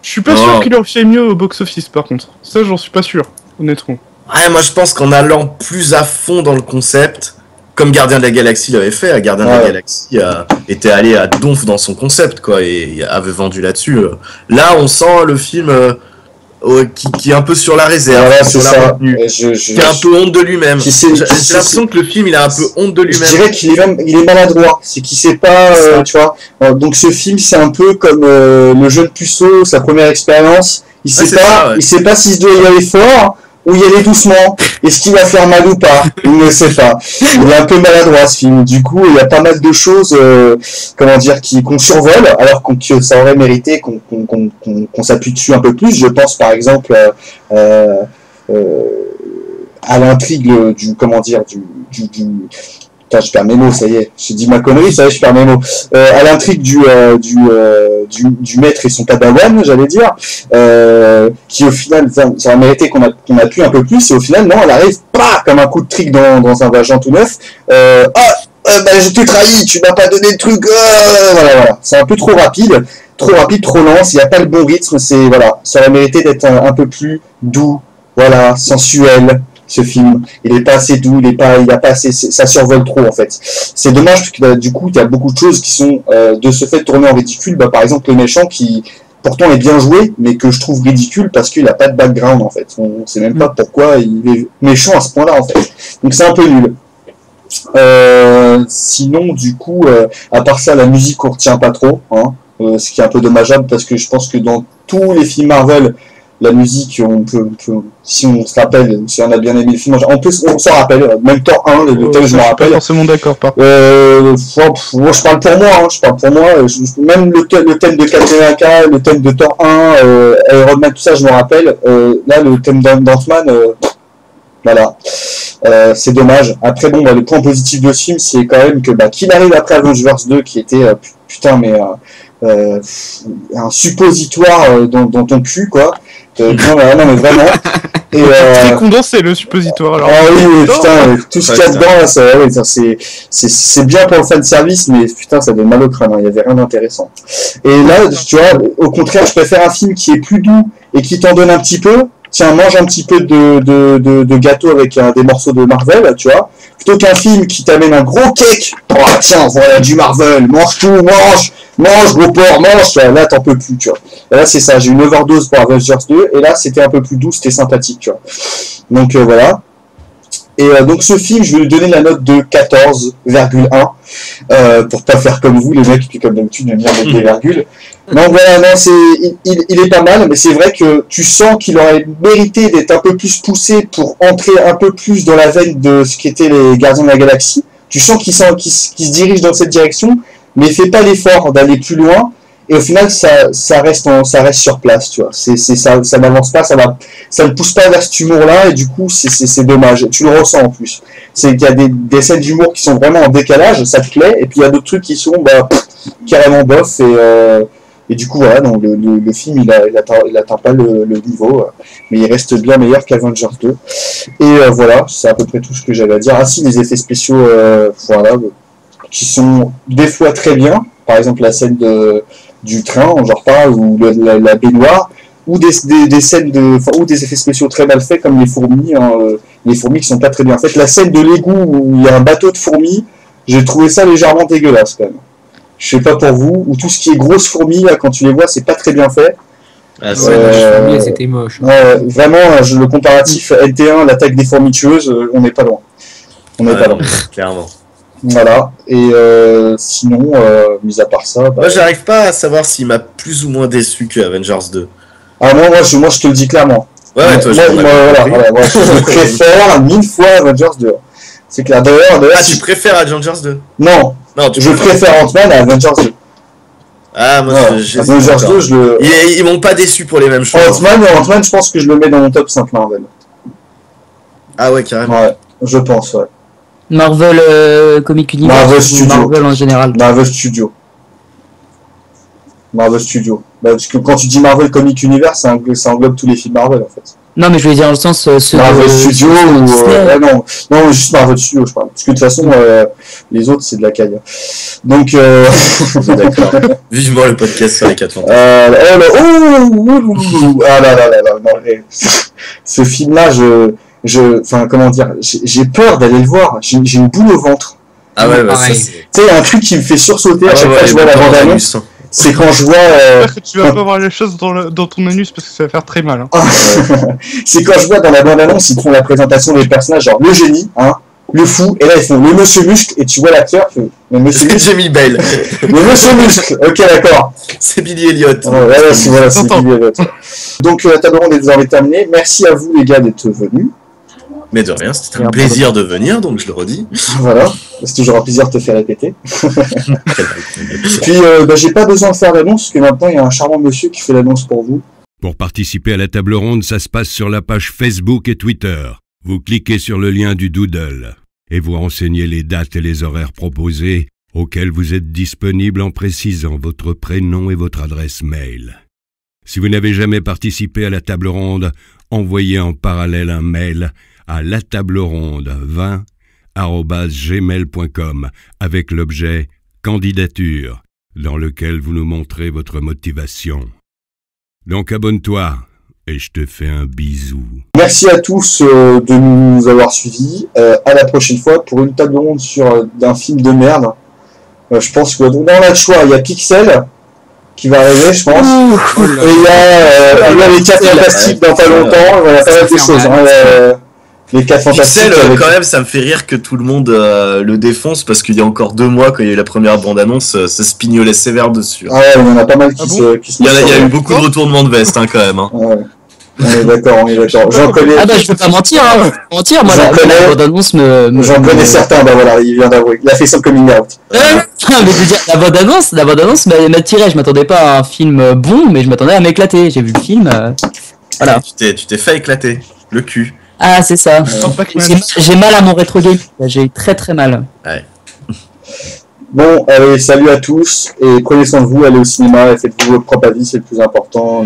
[SPEAKER 3] Je suis pas sûr qu'il aurait fait mieux au box-office, par contre. Ça, j'en suis pas sûr, honnêtement.
[SPEAKER 5] Ouais, moi je pense qu'en allant plus à fond dans le concept, comme Gardien de la Galaxie l'avait fait, Gardien de la Galaxie était allé à donf dans son concept, quoi, et avait vendu là-dessus. Là, on sent le film qui est un peu sur la réserve,
[SPEAKER 1] Voilà,
[SPEAKER 5] sur
[SPEAKER 1] c'est
[SPEAKER 5] la
[SPEAKER 1] ça.
[SPEAKER 5] retenue,
[SPEAKER 1] Qui
[SPEAKER 5] qui a un peu honte de lui-même. J'ai l'impression que le film, il a un peu honte de
[SPEAKER 1] Je
[SPEAKER 5] lui-même.
[SPEAKER 1] dirais il est maladroit. C'est qu'il sait pas, tu vois. Donc ce film, c'est un peu comme le jeune puceau, sa première expérience. Il sait il sait pas s'il doit y aller fort ou y aller doucement. Est-ce qu'il va faire mal ou pas? Il ne sait pas. Il est un peu maladroit ce film. Du coup, il y a pas mal de choses, comment dire, qu'on survole, alors que ça aurait mérité qu'on s'appuie dessus un peu plus. Je pense par exemple à l'intrigue du, comment dire, Putain, je perds mes mots, ça y est. J'ai dit ma connerie, ça y est, je perds mes mots. À l'intrigue du maître et son padawan, j'allais dire, qui au final, ça a mérité qu'on appuie un peu plus, et au final, non, elle arrive, pas comme un coup de trick dans un vagin tout neuf. Je t'ai trahi, tu m'as pas donné le truc. Voilà. C'est un peu trop rapide, trop lent, il n'y a pas le bon rythme, voilà. Ça aurait mérité d'être un peu plus doux, voilà, sensuel. Ce film, il est pas assez doux, il a pas assez, ça survole trop en fait. C'est dommage parce que du coup, il y a beaucoup de choses qui sont de ce fait tournées en ridicule. Par exemple, le méchant qui pourtant est bien joué, mais que je trouve ridicule parce qu'il a pas de background en fait. On sait même pas pourquoi il est méchant à ce point-là en fait. Donc c'est un peu nul. Sinon, du coup, à part ça, la musique on retient pas trop, hein, ce qui est un peu dommageable parce que je pense que dans tous les films Marvel, la musique, si on se rappelle, si on a bien aimé le film, on s'en rappelle, même Thor 1, le thème, je me rappelle.
[SPEAKER 3] Pas forcément d'accord, par contre.
[SPEAKER 1] Je parle pour moi, même le thème de Captain America, le thème de Thor 1, Iron Man, tout ça, je me rappelle. Là, le thème d'Ant-Man, voilà. C'est dommage. Après, bon, le point positif de ce film, c'est quand même que, qu'il arrive après Avengers 2, qui était, un suppositoire dans ton cul, quoi. Non, mais vraiment. Et,
[SPEAKER 3] très condensé le suppositoire. Alors,
[SPEAKER 1] oui, putain, tout ce qu'il y a dedans, c'est bien pour le fan service, mais putain, ça donne mal au crâne, il y avait rien d'intéressant. Et là, tu vois, au contraire, je préfère un film qui est plus doux et qui t'en donne un petit peu. Tiens, mange un petit peu de gâteau avec des morceaux de Marvel, tu vois, plutôt qu'un film qui t'amène un gros cake. Oh, tiens, voilà du Marvel, mange tout, mange gros porc, mange, là t'en peux plus, tu vois. Et là c'est ça, j'ai une overdose pour Avengers 2, et là c'était un peu plus doux, c'était sympathique, tu vois. Donc voilà. Et donc ce film, je vais lui donner la note de 14,1, pour pas faire comme vous les mecs qui comme d'habitude aiment bien mettre des virgules. Non voilà, non, il est pas mal, mais c'est vrai que tu sens qu'il aurait mérité d'être un peu plus poussé pour entrer un peu plus dans la veine de ce qu'étaient les Gardiens de la Galaxie. Tu sens qu'il se dirige dans cette direction, mais il fait pas l'effort d'aller plus loin. Et au final, ça reste sur place, tu vois. Ça n'avance pas, ça ne pousse pas vers cet humour-là, et du coup, c'est dommage. Tu le ressens en plus. C'est qu'il y a des scènes d'humour qui sont vraiment en décalage, ça te plaît, et puis il y a d'autres trucs qui sont carrément bof, et du coup, voilà, donc le film, il atteint pas le niveau, mais il reste bien meilleur qu'Avengers 2. Et voilà, c'est à peu près tout ce que j'avais à dire. Ah si, les effets spéciaux, voilà, qui sont des fois très bien. Par exemple, la scène du train, j'en reparle, ou la baignoire, ou des scènes ou des effets spéciaux très mal faits, comme les fourmis, les fourmis qui sont pas très bien faites. La scène de l'égout où il y a un bateau de fourmis, j'ai trouvé ça légèrement dégueulasse quand même. Je sais pas pour vous, ou tout ce qui est grosses fourmis, là, quand tu les vois, c'est pas très bien fait.
[SPEAKER 4] Ah, les fourmis, c'était moche.
[SPEAKER 1] Vraiment, le comparatif NT1, l'attaque des fourmis tueuses, on n'est pas loin. On n'est pas loin.
[SPEAKER 5] Clairement.
[SPEAKER 1] Voilà, et sinon, mis à part ça...
[SPEAKER 5] Moi, j'arrive pas à savoir s'il m'a plus ou moins déçu que Avengers 2.
[SPEAKER 1] Ah, moi, je te le dis clairement.
[SPEAKER 5] Ouais, toi,
[SPEAKER 1] moi, je préfère 1000 fois Avengers 2. C'est clair. D'ailleurs,
[SPEAKER 5] tu préfères Avengers 2?
[SPEAKER 1] Non, je préfère Ant-Man à Avengers 2.
[SPEAKER 5] Ah, moi,
[SPEAKER 1] Ouais.
[SPEAKER 5] j'hésite
[SPEAKER 1] Avengers
[SPEAKER 5] encore.
[SPEAKER 1] 2, je le...
[SPEAKER 5] Ils m'ont pas déçu pour les mêmes choses.
[SPEAKER 1] Ant-Man, je pense que je le mets dans mon top 5 Marvel.
[SPEAKER 5] Ah ouais, carrément.
[SPEAKER 1] Ouais, je pense, ouais.
[SPEAKER 2] Marvel Comic Universe
[SPEAKER 1] Marvel
[SPEAKER 2] ou
[SPEAKER 1] Studio.
[SPEAKER 2] Marvel en général.
[SPEAKER 1] Marvel Studio. Bah, parce que quand tu dis Marvel Comic Universe, ça englobe tous les films Marvel, en fait.
[SPEAKER 2] Non, mais je voulais dire dans le sens ceux
[SPEAKER 1] Marvel Studio ou...
[SPEAKER 2] Disney.
[SPEAKER 1] non, juste Marvel Studio, je parle. Parce que de toute façon, les autres, c'est de la caille. Donc,
[SPEAKER 5] D'accord. Vivement le podcast sur les 4 fantasmes.
[SPEAKER 1] ah là, non, mais ce film-là, enfin, comment dire, j'ai peur d'aller le voir. J'ai une boule au ventre.
[SPEAKER 5] Ah ouais, bah ça
[SPEAKER 4] pareil.
[SPEAKER 5] c'est.
[SPEAKER 1] Tu sais, il y a un truc qui me fait sursauter à
[SPEAKER 5] Ah
[SPEAKER 1] chaque
[SPEAKER 5] ouais,
[SPEAKER 1] fois que je vois la
[SPEAKER 5] les
[SPEAKER 1] bande-annonce.
[SPEAKER 5] bonnes
[SPEAKER 1] C'est quand je vois...
[SPEAKER 3] J'espère que tu vas pas voir les choses dans ton anus parce que ça va faire très mal. Hein.
[SPEAKER 1] c'est quand je vois dans la bande-annonce, ils font la présentation des personnages, genre le génie, hein, le fou, et là ils font le monsieur muscle, et tu vois l'acteur, le monsieur
[SPEAKER 5] C'est
[SPEAKER 1] muscle,
[SPEAKER 5] Jamie Bale.
[SPEAKER 1] le monsieur muscle, ok d'accord.
[SPEAKER 5] C'est Billy Elliot.
[SPEAKER 1] Ouais, c'est
[SPEAKER 3] T'entends.
[SPEAKER 1] Billy Elliot. Donc la table ronde est désormais terminée. Merci à vous les gars d'être venus.
[SPEAKER 5] Mais de rien, c'était un plaisir de venir, donc je le redis.
[SPEAKER 1] Voilà, c'est toujours un plaisir de te faire répéter. Puis j'ai pas besoin de faire l'annonce, parce que maintenant il y a un charmant monsieur qui fait l'annonce pour vous.
[SPEAKER 6] Pour participer à la table ronde, ça se passe sur la page Facebook et Twitter. Vous cliquez sur le lien du Doodle et vous renseignez les dates et les horaires proposés auxquels vous êtes disponible en précisant votre prénom et votre adresse mail. Si vous n'avez jamais participé à la table ronde, envoyez en parallèle un mail à latableronde20@gmail.com avec l'objet « Candidature » dans lequel vous nous montrez votre motivation. Donc abonne-toi et je te fais un bisou.
[SPEAKER 1] Merci à tous de nous avoir suivis. À la prochaine fois pour une table ronde sur d'un film de merde. Je pense que on a le choix. Il y a Pixel qui va arriver, je pense. Et il y a les 4 fantastiques dans pas longtemps. Voilà, pas mal de choses. Hein, les 4 fantastiques.
[SPEAKER 5] Pixel,
[SPEAKER 1] avec...
[SPEAKER 5] quand même, ça me fait rire que tout le monde le défonce parce qu'il y a encore 2 mois, quand il y a eu la première bande-annonce, ça se pignolait sévère dessus.
[SPEAKER 1] Ah ouais, il y en a pas mal qui se
[SPEAKER 5] Il y a eu beaucoup de retournements de veste, hein, quand même. Hein.
[SPEAKER 1] Ouais. On est d'accord. J'en connais.
[SPEAKER 2] Ah bah je peux pas mentir, hein. Moi
[SPEAKER 1] J'en
[SPEAKER 2] la
[SPEAKER 1] connais.
[SPEAKER 2] bande-annonce
[SPEAKER 1] J'en connais certains. Bah voilà, il vient d'avouer. Il a fait son coming out.
[SPEAKER 2] mais je veux dire, la bande-annonce m'a tiré. Je m'attendais pas à un film bon, mais je m'attendais à m'éclater. J'ai vu le film, voilà.
[SPEAKER 5] Tu t'es fait éclater le cul.
[SPEAKER 2] Ah c'est ça.
[SPEAKER 3] Pac-Man.
[SPEAKER 2] J'ai mal à mon rétro game. J'ai très très mal.
[SPEAKER 1] Bon, allez, salut à tous et prenez soin de vous. Allez au cinéma et faites-vous votre propre avis, c'est le plus important.